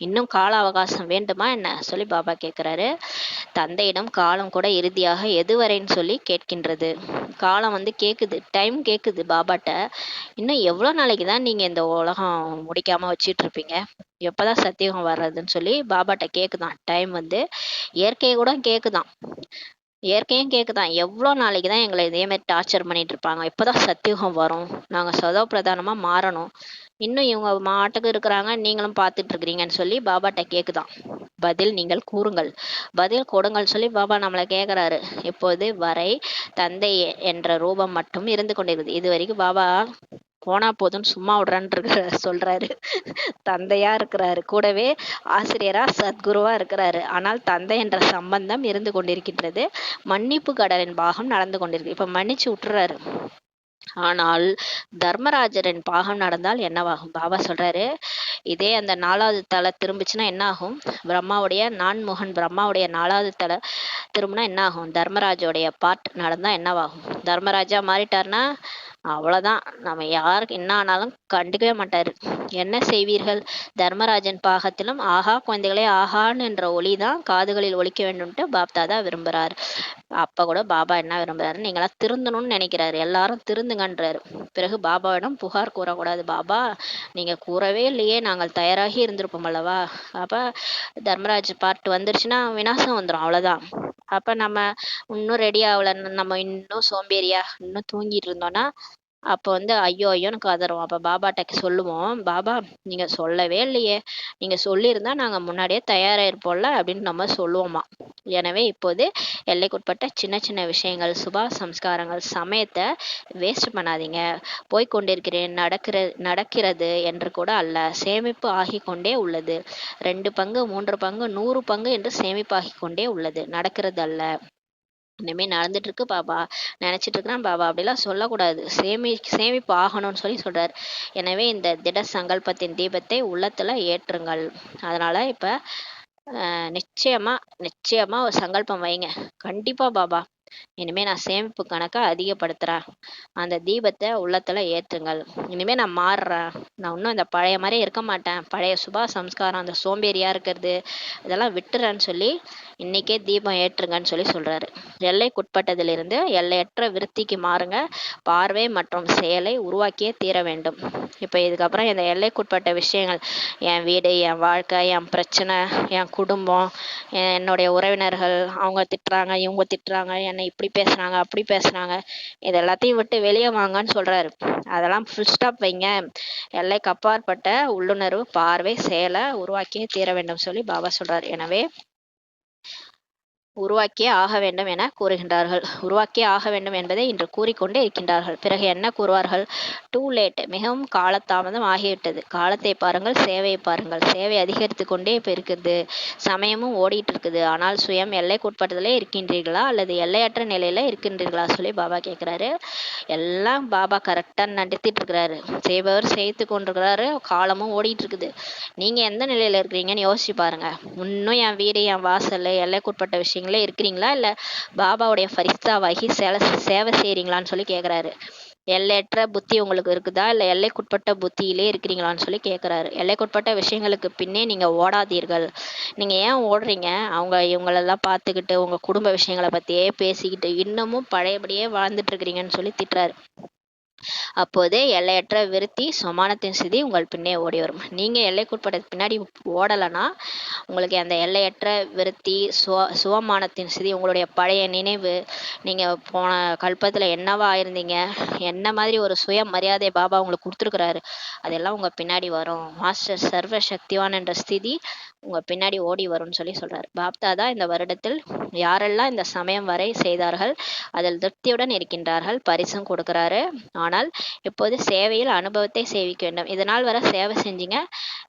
இன்னும் கால அவகாசம் வேண்டுமா என்ன சொல்லி பாபா கேக்குறாரு. தந்தையிடம் காலம் கூட இறுதியாக எதுவரைன்னு சொல்லி கேட்கின்றது. காலம் வந்து கேக்குது, டைம் கேக்குது பாபாட்ட. இன்னும் எவ்வளவு நாளைக்கு தான் நீங்க இந்த உலகம் முடிக்காம வச்சிட்டு இருப்பீங்க, எப்பதான் சத்தியுகம் வர்றதுன்னு சொல்லி பாபாட்ட கேக்குதான். டைம் வந்து இயற்கையை கூட கேக்குதான். இயற்கையும் கேக்குதான், எவ்வளவு நாளைக்கு தான் எங்களை இதே மாதிரி டார்ச்சர் பண்ணிட்டு இருப்பாங்க, எப்பதான் சத்தியுகம் வரும், நாங்க சதோ பிரதானமா மாறணும், இன்னும் இவங்க மாட்டுக்கு இருக்கிறாங்க, நீங்களும் பார்த்துட்டு இருக்கிறீங்கன்னு சொல்லி பாபாட்ட கேக்குதான். பதில் நீங்கள் கூறுங்கள், பதில் கொடுங்கள் சொல்லி பாபா நம்மளை கேக்குறாரு. இப்போது வரை தந்தை என்ற ரூபம் மட்டும் இருந்து கொண்டிருக்குது. இது வரைக்கும் பாபா போனா போதும் சும்மா விடுறான்னு சொல்றாரு. தந்தையா இருக்கிறாரு, கூடவே ஆசிரியரா சத்குருவா இருக்கிறாரு. ஆனால் தந்தை என்ற சம்பந்தம் இருந்து கொண்டிருக்கின்றது. மன்னிப்பு கடலின் பாகம் நடந்து கொண்டிருக்கு. இப்ப மன்னிச்சு விட்டுறாரு. ஆனால் தர்மராஜரின் பாகம் நடந்தால் என்னவாகும்? பாபா சொல்றாரு, இதே அந்த 4வது தலை திரும்பிச்சுன்னா என்ன ஆகும்? பிரம்மாவுடைய நான்முகன் பிரம்மாவுடைய 4வது தலை திரும்பினா என்ன ஆகும்? தர்மராஜோடைய பார்ட் நடந்தா என்னவாகும்? தர்மராஜா மாறிட்டாருன்னா அவ்வளவுதான், நம்ம யாருக்கு என்ன ஆனாலும் கண்டுக்கவே மாட்டாரு. என்ன செய்வீர்கள்? தர்மராஜன் பாகத்திலும் ஆஹா குழந்தைகளே ஆஹான்னு என்ற ஒளிதான் காதுகளில் ஒலிக்க வேண்டும்ட்டு பாப்தாதா விரும்புறாரு. அப்ப கூட பாபா என்ன விரும்புறாரு, நீங்களாம் திருந்தணும்னு நினைக்கிறாரு, எல்லாரும் திருந்துங்கன்றாரு. பிறகு பாபாவிடம் புகார் கூறக்கூடாது. பாபா நீங்க கூறவே இல்லையே, நாங்கள் தயாராகி இருந்திருப்போம் அல்லவா. அப்ப தர்மராஜ் பார்ட் வந்துருச்சுன்னா விநாசம் வந்துடும், அவ்வளவுதான். அப்ப நம்ம இன்னும் ரெடி ஆகல, நம்ம இன்னும் சோம்பேறியா இன்னும் தூங்கிட்டு இருந்தோம்னா அப்போ வந்து ஐயோ ஐயோன்னு கதறுவோம். அப்ப பாபாட்ட சொல்லுவோம், பாபா நீங்க சொல்லவே இல்லையே, நீங்க சொல்லியிருந்தா நாங்க முன்னாடியே தயாராயிருப்போம்ல அப்படின்னு நம்ம சொல்லுவோமா. எனவே இப்போது எல்லைக்குட்பட்ட சின்ன சின்ன விஷயங்கள், சுபா சம்ஸ்காரங்கள், சமயத்தை வேஸ்ட் பண்ணாதீங்க. போய்கொண்டிருக்கிறேன், நடக்கிறது என்று கூட அல்ல, சேமிப்பு ஆகிக் கொண்டே உள்ளது. 2 பங்கு 3 பங்கு 100 பங்கு என்று சேமிப்பாகிக் கொண்டே உள்ளது, நடக்கிறது அல்ல. இனிமே நடந்துட்டு இருக்கு பாபா, நினைச்சிட்டு இருக்கிறான் பாபா, அப்படிலாம் சொல்லக்கூடாது. சேமிப்பு ஆகணும்னு சொல்லி சொல்றாரு. எனவே இந்த திட சங்கல்பத்தின் தீபத்தை உள்ளத்துல ஏற்றுங்கள். அதனால இப்ப நிச்சயமா நிச்சயமா ஒரு சங்கல்பம் வைங்க. கண்டிப்பா பாபா இனிமே நான் சேமிப்பு கணக்கை அதிகப்படுத்துறேன். அந்த தீபத்தை உள்ளத்துல ஏத்துங்கள். இனிமே நான் மாறுறேன். நான் இன்னும் இந்த பழைய மாதிரி இருக்க மாட்டேன். பழைய சுபா சம்ஸ்காரம், அந்த சோம்பேறியா இருக்கிறது, இதெல்லாம் விட்டுறேன்னு சொல்லி இன்னைக்கே தீபம் ஏற்றுங்கன்னு சொல்லி சொல்றாரு. எல்லைக்குட்பட்டதிலிருந்து எல்லையற்ற விருத்திக்கு மாறுங்க. பார்வை மற்றும் செயலை உருவாக்கியே தீர வேண்டும். இப்போ இதுக்கப்புறம் இந்த எல்லைக்குட்பட்ட விஷயங்கள், என் வீடு, என் வாழ்க்கை, என் பிரச்சனை, என் குடும்பம், என்னுடைய உறவினர்கள், அவங்க திட்டுறாங்க, இவங்க திட்டுறாங்க, என்னை இப்படி பேசுறாங்க, அப்படி பேசுறாங்க, இது எல்லாத்தையும் விட்டு வெளியே வாங்கன்னு சொல்றாரு. அதெல்லாம் ஃபுல் ஸ்டாப் வைங்க. எல்லைக்கு அப்பாற்பட்ட உள்ளுணர்வு, பார்வை, செயலை உருவாக்கியே தீர வேண்டும் சொல்லி பாபா சொல்றாரு. எனவே உருவாக்கியே ஆக வேண்டும் என கூறுகின்றார்கள். உருவாக்கியே ஆக வேண்டும் என்பதை இன்று கூறிக்கொண்டே இருக்கின்றார்கள். பிறகு என்ன கூறுவார்கள்? டூ லேட், மிகவும் காலதாமதம் ஆகிவிட்டது. காலத்தை பாருங்கள், சேவையை பாருங்கள். சேவை அதிகரித்து கொண்டே இப்போ இருக்குது. சமயமும் ஓடிட்டு இருக்குது. ஆனால் சுயம் எல்லைக்குட்பட்டதிலே இருக்கின்றீர்களா அல்லது எல்லையற்ற நிலையில இருக்கின்றீர்களா சொல்லி பாபா கேட்குறாரு. எல்லாம் பாபா கரெக்டாக நடத்திட்டு இருக்கிறாரு. செய்பவர் செய்து கொண்டிருக்கிறாரு. காலமும் ஓடிட்டு இருக்குது. நீங்க எந்த நிலையில இருக்கிறீங்கன்னு யோசிச்சு பாருங்க. இன்னும் என் வீடு, என் வாசல், எல்லைக்குட்பட்ட விஷயங்களே இருக்கிறீங்களா இல்ல பாபாவுடைய ஃபரிஸ்தாவாகி சேவை செய்றீங்களான்னு சொல்லி கேக்குறாரு. எல்லையற்ற புத்தி உங்களுக்கு இருக்குதா இல்ல எல்லைக்குட்பட்ட புத்தியிலே இருக்கிறீங்களான்னு சொல்லி கேட்குறாரு. எல்லைக்குட்பட்ட விஷயங்களுக்கு பின்னே நீங்க ஓடாதீர்கள். நீங்க ஏன் ஓடுறீங்க? அவங்க இவங்களெல்லாம் பார்த்துக்கிட்டு உங்க குடும்ப விஷயங்களை பத்தியே பேசிக்கிட்டு இன்னமும் பழையபடியே வாழ்ந்துட்டு இருக்கிறீங்கன்னு சொல்லி திட்டுறாரு. அப்போதே எல்லையற்ற விருத்தி சுமானத்தின் சிதி உங்கள் பின்னே ஓடி வரும். நீங்க எல்லைக்குட்பட்ட பின்னாடி ஓடலைன்னா உங்களுக்கு அந்த எல்லையற்ற விருத்தி சுவமானத்தின் சிதி, உங்களுடைய பழைய நினைவு, நீங்க போன கல்பத்துல என்னவா இருந்தீங்க, என்ன மாதிரி ஒரு சுய மரியாதை பாபா உங்களுக்கு கொடுத்துருக்கிறாரு, அதெல்லாம் உங்க பின்னாடி வரும். மாஸ்டர் சர்வ சக்திவான் என்ற ஸ்திதி உங்க பின்னாடி ஓடி வரும்னு சொல்லி சொல்றாரு. பாப்தாதா இந்த வருடத்தில் யாரெல்லாம் இந்த சமயம் வரை செய்தார்கள் அதில் திருப்தியுடன் இருக்கின்றார்கள் பரிசும் கொடுக்கிறாரு. ஆனால் இப்போது சேவையில் அனுபவத்தை சேவிக்க வேண்டும். இதனால் வர சேவை செஞ்சீங்க,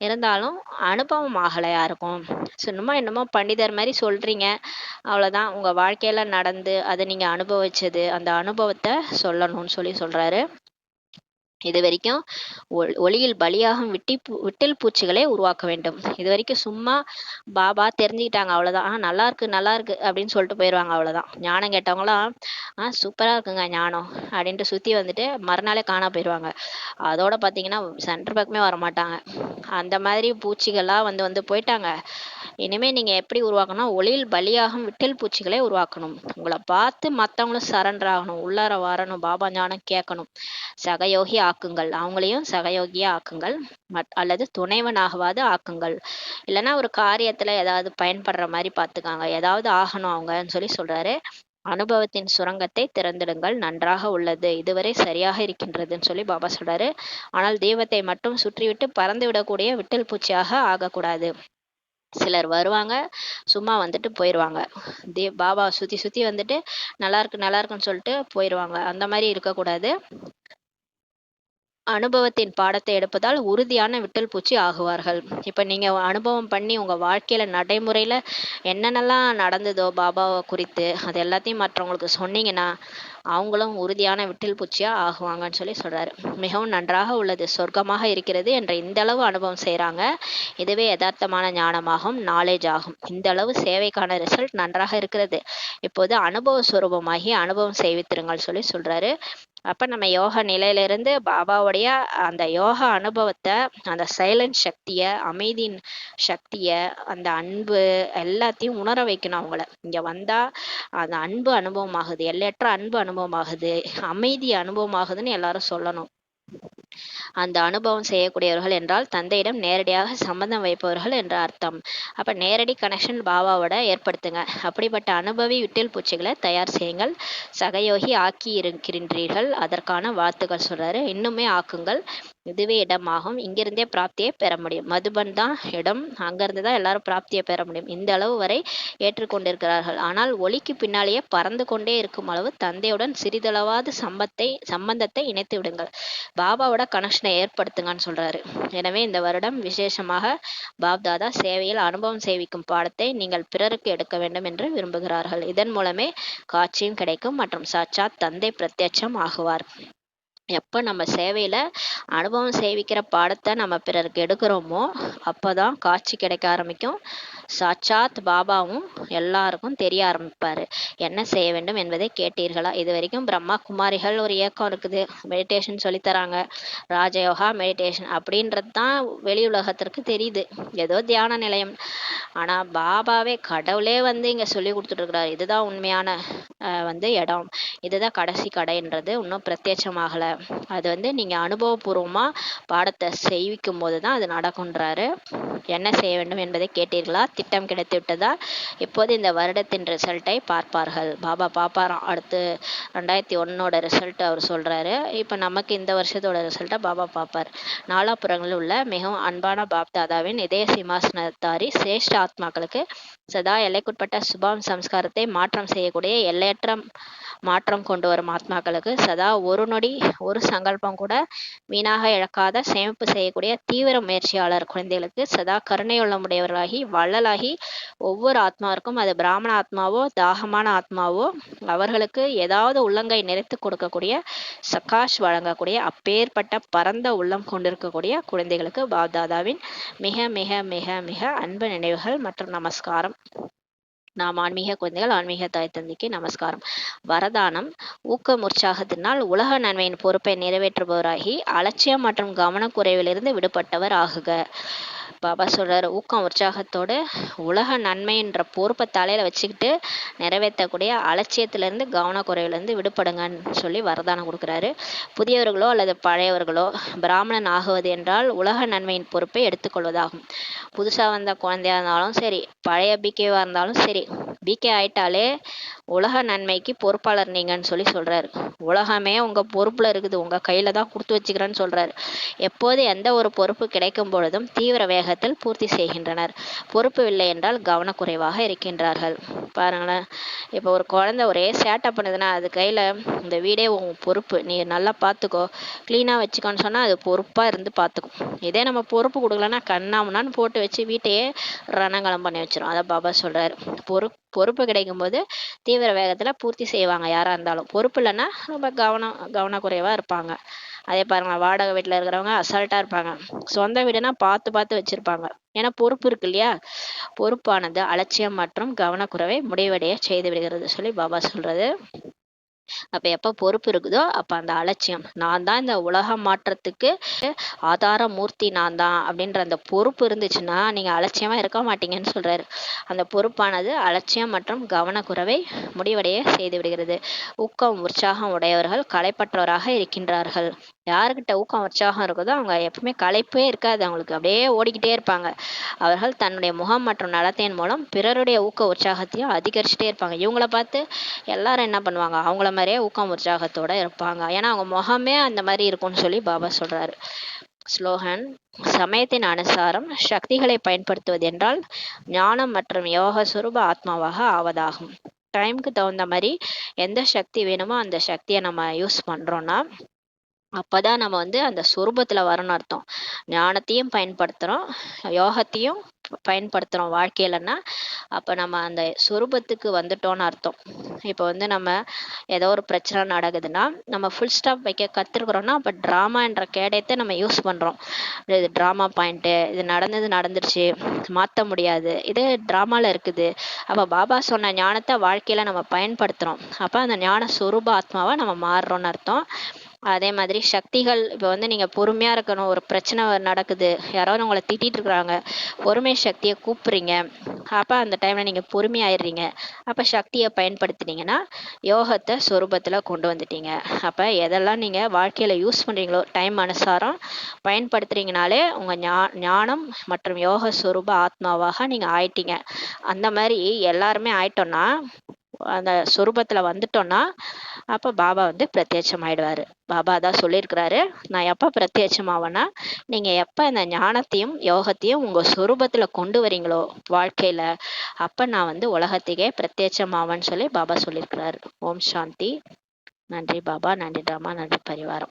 இருந்தாலும் அனுபவம் ஆகலை யாருக்கும். சும்மா என்னமோ பண்டிதர் மாதிரி சொல்றீங்க, அவ்வளவுதான். உங்க வாழ்க்கையில நடந்து அதை நீங்க அனுபவிச்சது, அந்த அனுபவத்தை சொல்லணும்னு சொல்லி சொல்றாரு. இது வரைக்கும் ஒளியில் பலியாகும் விட்டில் பூச்சிகளே உருவாக்க வேண்டும். இது வரைக்கும் சும்மா பாபா தெரிஞ்சுக்கிட்டாங்க, அவ்வளவுதான். நல்லா இருக்கு நல்லா இருக்கு அப்படின்னு சொல்லிட்டு போயிடுவாங்க, அவ்வளவுதான். ஞானம் கேட்டவங்களாம் சூப்பரா இருக்குங்க ஞானம் அப்படின்ட்டு சுத்தி வந்துட்டு மறுநாளே காணா போயிடுவாங்க. அதோட பாத்தீங்கன்னா சென்டர் பக்கமே வரமாட்டாங்க. அந்த மாதிரி பூச்சிகள்லாம் வந்து வந்து போயிட்டாங்க. இனிமே நீங்க எப்படி உருவாக்கணும்? ஒளியில் பலியாகும் விட்டில் பூச்சிகளே உருவாக்கணும். உங்களை பார்த்து மத்தவங்களும் சரண்டர் ஆகணும், உள்ளார வரணும், பாபா ஞானம் கேட்கணும். சகயோகி ஆக்குங்கள், அவங்களையும் சகயோகியா ஆக்குங்கள், அல்லது துணைவனாகவாது ஆக்குங்கள். இல்லைன்னா ஒரு காரியத்துல ஏதாவது பயன்படுற மாதிரி பார்த்துக்காங்க, ஏதாவது ஆகணும் அவங்கன்னு சொல்லி சொல்றாரு. அனுபவத்தின் சுரங்கத்தை திறந்திடுங்கள், நன்றாக உள்ளது, இதுவரை சரியாக இருக்கின்றதுன்னு சொல்லி பாபா சொல்றாரு. ஆனால் தெய்வத்தை மட்டும் சுற்றிவிட்டு பறந்து விடக்கூடிய விட்டல் பூச்சியாக ஆகக்கூடாது. சிலர் வருவாங்க, சும்மா வந்துட்டு போயிடுவாங்க. பாபா சுத்தி சுத்தி வந்துட்டு நல்லா இருக்கு நல்லா இருக்குன்னு சொல்லிட்டு போயிடுவாங்க. அந்த மாதிரி இருக்கக்கூடாது. அனுபவத்தின் பாடத்தை எடுப்பதால் உறுதியான விட்டல் பூச்சி ஆகுவார்கள். இப்ப நீங்க அனுபவம் பண்ணி உங்க வாழ்க்கையில நடைமுறையில என்னென்னலாம் நடந்ததோ பாபாவை குறித்து அது எல்லாத்தையும் மற்றவங்களுக்கு சொன்னீங்கன்னா அவங்களும் உறுதியான விட்டில் பூச்சியா ஆகுவாங்கன்னு சொல்லி சொல்றாரு. மிகவும் நன்றாக உள்ளது, சொர்க்கமாக இருக்கிறது என்ற இந்த அளவு அனுபவம் செய்யறாங்க. இதுவே யதார்த்தமான ஞானமாகும், நாலேஜ் ஆகும். இந்த அளவு சேவைக்கான ரிசல்ட் நன்றாக இருக்கிறது. இப்போது அனுபவ சுரூபமாகி அனுபவம் செய்வித்திருங்கள் சொல்லி சொல்றாரு. அப்ப நம்ம யோக நிலையிலிருந்து பாபாவுடைய அந்த யோக அனுபவத்தை, அந்த சைலண்ட் சக்திய, அமைதியின் சக்திய, அந்த அன்பு எல்லாத்தையும் உணர வைக்கணும் அவங்கள. இங்க வந்தா அந்த அன்பு அனுபவமாகுது, எல்லையற்ற அன்பு அனுபவமாகுது, அமைதி அனுபவமாகுதுன்னு எல்லாரும் சொல்லணும். அந்த அனுபவம் செய்யக்கூடியவர்கள் என்றால் தந்தையிடம் நேரடியாக சம்பந்தம் வைப்பவர்கள் என்ற அர்த்தம். அப்ப நேரடி கனெக்ஷன் பாபாவோட ஏற்படுத்துங்க. அப்படிப்பட்ட அனுபவி விட்டில் பூச்சிகளை தயார் செய்யுங்கள். சகயோகி ஆக்கி இருக்கின்றீர்கள், அதற்கான வாழ்த்துக்கள் சொல்றாரு. இன்னுமே ஆக்குங்கள், இதுவே இடமாகும். இங்கிருந்தே பிராப்தியை பெற முடியும். மதுபன் தான் இடம், அங்கிருந்து தான் எல்லாரும் பிராப்தியை பெற முடியும். இந்த அளவு வரை ஏற்றுக்கொண்டிருக்கிறார்கள். ஆனால் ஒளிக்கு பின்னாலேயே பறந்து கொண்டே இருக்கும் அளவு தந்தையுடன் சிறிதளவாது சம்பந்தத்தை இணைத்து விடுங்கள். பாபாவோட கனெக்ஷனை ஏற்படுத்துங்கன்னு சொல்றாரு. எனவே இந்த வருடம் விசேஷமாக பாப்தாதா சேவையில் அனுபவம் சேவிக்கும் பாடத்தை நீங்கள் பிறருக்கு எடுக்க வேண்டும் என்று விரும்புகிறார்கள். இதன் மூலமே காட்சியும் கிடைக்கும் மற்றும் சாட்சாத் தந்தை பிரத்யட்சம் ஆகுவார். எப்போ நம்ம சேவையில அனுபவம் சேவிக்கிற பாடத்தை நம்ம பிறருக்கு எடுக்கிறோமோ அப்போதான் காட்சி கிடைக்க ஆரம்பிக்கும், சாட்சாத் பாபாவும் எல்லாருக்கும் தெரிய ஆரம்பிப்பாரு. என்ன செய்ய வேண்டும் என்பதை கேட்டீர்களா? இது வரைக்கும் பிரம்மா குமாரிகள் ஒரு இயக்கம் இருக்குது, மெடிடேஷன் சொல்லித்தராங்க, ராஜயோகா மெடிடேஷன் அப்படின்றது தான் வெளி உலகத்திற்கு தெரியுது, ஏதோ தியான நிலையம். ஆனா பாபாவே கடவுளே வந்து இங்க சொல்லி கொடுத்துட்டு இருக்கிறாரு, இதுதான் உண்மையான இடம், இதுதான் கடைசி கடைன்றது இன்னும் பிரத்யட்சமாகல. அது நீங்க அனுபவபூர்வமா பாடத்தை செய்விக்கும் போதுதான் அது நடக்கும்ன்றாரு. என்ன செய்ய வேண்டும் என்பதை கேட்டீர்களா? திட்டம் கிடைத்து விட்டதா? இப்போது இந்த வருடத்தின் ரிசல்ட்டை பார்ப்பார்கள். பாபா பார்ப்பாராம். அடுத்து 2001 ரிசல்ட் அவர் சொல்றாரு. இப்போ நமக்கு இந்த வருஷத்தோட ரிசல்ட்டை பாபா பார்ப்பார். நாலாபுறங்களில் உள்ள மிகவும் அன்பான பாப் தாதாவின் இதய சிம்மாசனத்தாரி சிரேஷ்ட ஆத்மாக்களுக்கு சதா எல்லைக்குட்பட்ட சுபாம் சம்ஸ்காரத்தை மாற்றம் செய்யக்கூடிய எல்லையற்ற மாற்றம் கொண்டு வரும் ஆத்மாக்களுக்கு சதா ஒரு நொடி ஒரு சங்கல்பம் கூட வீணாக இழக்காத சேமிப்பு செய்யக்கூடிய தீவிர முயற்சியாளர் குழந்தைகளுக்கு சதா கருணையுள்ளமுடையவர்களாகி வள்ளலாகி ஒவ்வொரு ஆத்மாவிற்கும் அது பிராமண ஆத்மாவோ தாகமான ஆத்மாவோ அவர்களுக்கு ஏதாவது உள்ளங்கை நிறைத்து கொடுக்கக்கூடிய சகாஷ் வழங்கக்கூடிய அப்பேற்பட்ட பரந்த உள்ளம் கொண்டிருக்கக்கூடிய குழந்தைகளுக்கு பாப்தாதாவின் மிக மிக மிக மிக அன்பு நினைவுகள் மற்றும் நமஸ்காரம். நாம் ஆன்மீக குழந்தைகள், ஆன்மீக தாய் தந்தைக்கு நமஸ்காரம். வரதானம்: ஊக்கம் உற்சாகத்தினால் உலக நன்மையின் பொறுப்பை நிறைவேற்றுபவராகி அலட்சியம் மற்றும் கவனக்குறைவிலிருந்து விடுபட்டவர் ஆகுக. பாபா சொல்றாரு, ஊக்கம் உற்சாகத்தோடு உலக நன்மைன்ற பொறுப்பை தலையில வச்சுக்கிட்டு நிறைவேற்றக்கூடிய அலட்சியத்திலிருந்து கவனக்குறைவிலிருந்து விடுபடுங்கன்னு சொல்லி வரதானம் கொடுக்குறாரு. புதியவர்களோ அல்லது பழையவர்களோ பிராமணன் ஆகுவது என்றால் உலக நன்மையின் பொறுப்பை எடுத்துக்கொள்வதாகும். புதுசா வந்த குழந்தையா இருந்தாலும் சரி, பழைய பிகேவா இருந்தாலும் சரி, பிகே ஆயிட்டாலே உலக நன்மைக்கு பொறுப்பாளர் நீங்கன்னு சொல்லி சொல்றாரு. உலகமே உங்க பொறுப்புல இருக்குது, உங்க கையில தான் கொடுத்து வச்சுக்கிறேன்னு சொல்றாரு. எப்போது எந்த ஒரு பொறுப்பு கிடைக்கும் பொழுதும் தீவிர வேகத்தில் பூர்த்தி செய்கின்றனர். பொறுப்பு இல்லை என்றால் கவனக்குறைவாக இருக்கின்றார்கள். பாருங்களேன், இப்போ ஒரு குழந்தை ஒரே சேட்டை பண்ணுதுன்னா அது கையில இந்த வீடே உன் பொறுப்பு, நீ நல்லா பார்த்துக்கோ, கிளீனா வச்சுக்கோன்னு சொன்னா அது பொறுப்பா இருந்து பார்த்துக்கும். இதே நம்ம பொறுப்பு கொடுக்கலன்னா கண்ணாமுன்னான்னு போட்டு வச்சு வீட்டையே ரணங்கலம் பண்ணி வச்சிரும். அதை பாபா சொல்றாரு. பொறுப்பு கிடைக்கும் போது தீவிர வேகத்துல பூர்த்தி செய்வாங்க யாரா இருந்தாலும். பொறுப்பு இல்லைன்னா ரொம்ப கவனக்குறைவா இருப்பாங்க. அதே பாருங்க, வாடகை வீட்டுல இருக்கிறவங்க அசால்ட்டா இருப்பாங்க. சொந்த வீடுனா பார்த்து வச்சிருப்பாங்க. ஏன்னா பொறுப்பு இருக்கு இல்லையா. பொறுப்பானது அலட்சியம் மற்றும் கவனக்குறைவை முடிவடைய செய்து விடுகிறது சொல்லி பாபா சொல்றது. அப்ப எப்ப பொறுப்பு இருக்குதோ அப்ப அந்த அலட்சியம், நான் தான் இந்த உலக மாற்றத்துக்கு ஆதார மூர்த்தி நான் தான் அப்படின்ற அந்த பொறுப்பு இருந்துச்சுன்னா நீங்க அலட்சியமா இருக்க மாட்டீங்கன்னு சொல்றாரு. அந்த பொறுப்பானது அலட்சியம் மற்றும் கவனக்குறைவை முடிவடைய செய்து விடுகிறது. ஊக்கம் உற்சாகம் உடையவர்கள் களைப்பற்றவராக இருக்கின்றார்கள். யாருக்கிட்ட ஊக்கம் உற்சாகம் இருக்குதோ அவங்க எப்பவுமே களைப்பே இருக்காது, அவங்களுக்கு அப்படியே ஓடிக்கிட்டே இருப்பாங்க. அவர்கள் தன்னுடைய முகம் மற்றும் நடத்தையின் மூலம் பிறருடைய ஊக்க உற்சாகத்தையும் அதிகரிச்சுட்டே இருப்பாங்க. இவங்கள பார்த்து எல்லாரும் என்ன பண்ணுவாங்க, அவங்கள மாதிரியே ஊக்கம் உற்சாகத்தோட இருப்பாங்க. ஏன்னா அவங்க முகமே அந்த மாதிரி இருக்கும்னு சொல்லி பாபா சொல்றாரு. ஸ்லோகன்: சமயத்தின் அனுசாரம் சக்திகளை பயன்படுத்துவது என்றால் ஞானம் மற்றும் யோக சுரூப ஆத்மாவாக ஆவதாகும். டைமுக்கு தகுந்த மாதிரி எந்த சக்தி வேணுமோ அந்த சக்தியை நம்ம யூஸ் பண்றோம்னா அப்பதான் நம்ம அந்த சொரூபத்துல வரணும் அர்த்தம். ஞானத்தையும் பயன்படுத்துறோம், யோகத்தையும் பயன்படுத்துறோம் வாழ்க்கையிலன்னா அப்ப நம்ம அந்த சொரூபத்துக்கு வந்துட்டோம்னு அர்த்தம். இப்போ நம்ம ஏதோ ஒரு பிரச்சனை நடக்குதுன்னா நம்ம ஃபுல் ஸ்டாப் வைக்க கத்துருக்குறோம்னா அப்ப டிராமா என்ற கேடயத்தை நம்ம யூஸ் பண்றோம். இது டிராமா பாயிண்ட், இது நடந்துருச்சு, மாத்த முடியாது, இது டிராமால இருக்குது. அப்ப பாபா சொன்ன ஞானத்தை வாழ்க்கையில நம்ம பயன்படுத்துறோம். அப்ப அந்த ஞான சொரூப ஆத்மாவா நம்ம மாறுறோம்னு அர்த்தம். அதே மாதிரி சக்திகள், இப்போ நீங்க பொறுமையா இருக்கணும், ஒரு பிரச்சனை நடக்குது, யாராவது உங்களை திட்டிட்டு இருக்கிறாங்க, பொறுமை சக்தியை கூப்பிடுறீங்க, அப்ப அந்த டைம்ல நீங்க பொறுமையாயிடுறீங்க. அப்ப சக்தியை பயன்படுத்தினீங்கன்னா யோகத்தை சொரூபத்துல கொண்டு வந்துட்டீங்க. அப்ப எதெல்லாம் நீங்க வாழ்க்கையில யூஸ் பண்றீங்களோ டைம் அனுசாரம் பயன்படுத்துறீங்கனாலே உங்க ஞானம் மற்றும் யோக சொரூப ஆத்மாவாக நீங்க ஆயிட்டீங்க. அந்த மாதிரி எல்லாருமே ஆயிட்டோம்னா, அந்த சொரூபத்துல வந்துட்டோம்னா அப்ப பாபா பிரத்யட்சம் ஆயிடுவாரு. பாபா தான் சொல்லியிருக்கிறாரு, நான் எப்ப பிரத்யட்சம் ஆவேன்னா நீங்க எப்ப இந்த ஞானத்தையும் யோகத்தையும் உங்க சொரூபத்துல கொண்டு வரீங்களோ வாழ்க்கையில, அப்ப நான் உலகத்துக்கே பிரத்யட்சம் ஆவேன்னு சொல்லி பாபா சொல்லியிருக்கிறாரு. ஓம் சாந்தி. நன்றி பாபா, நன்றி ராமா, நன்றி பரிவாரம்.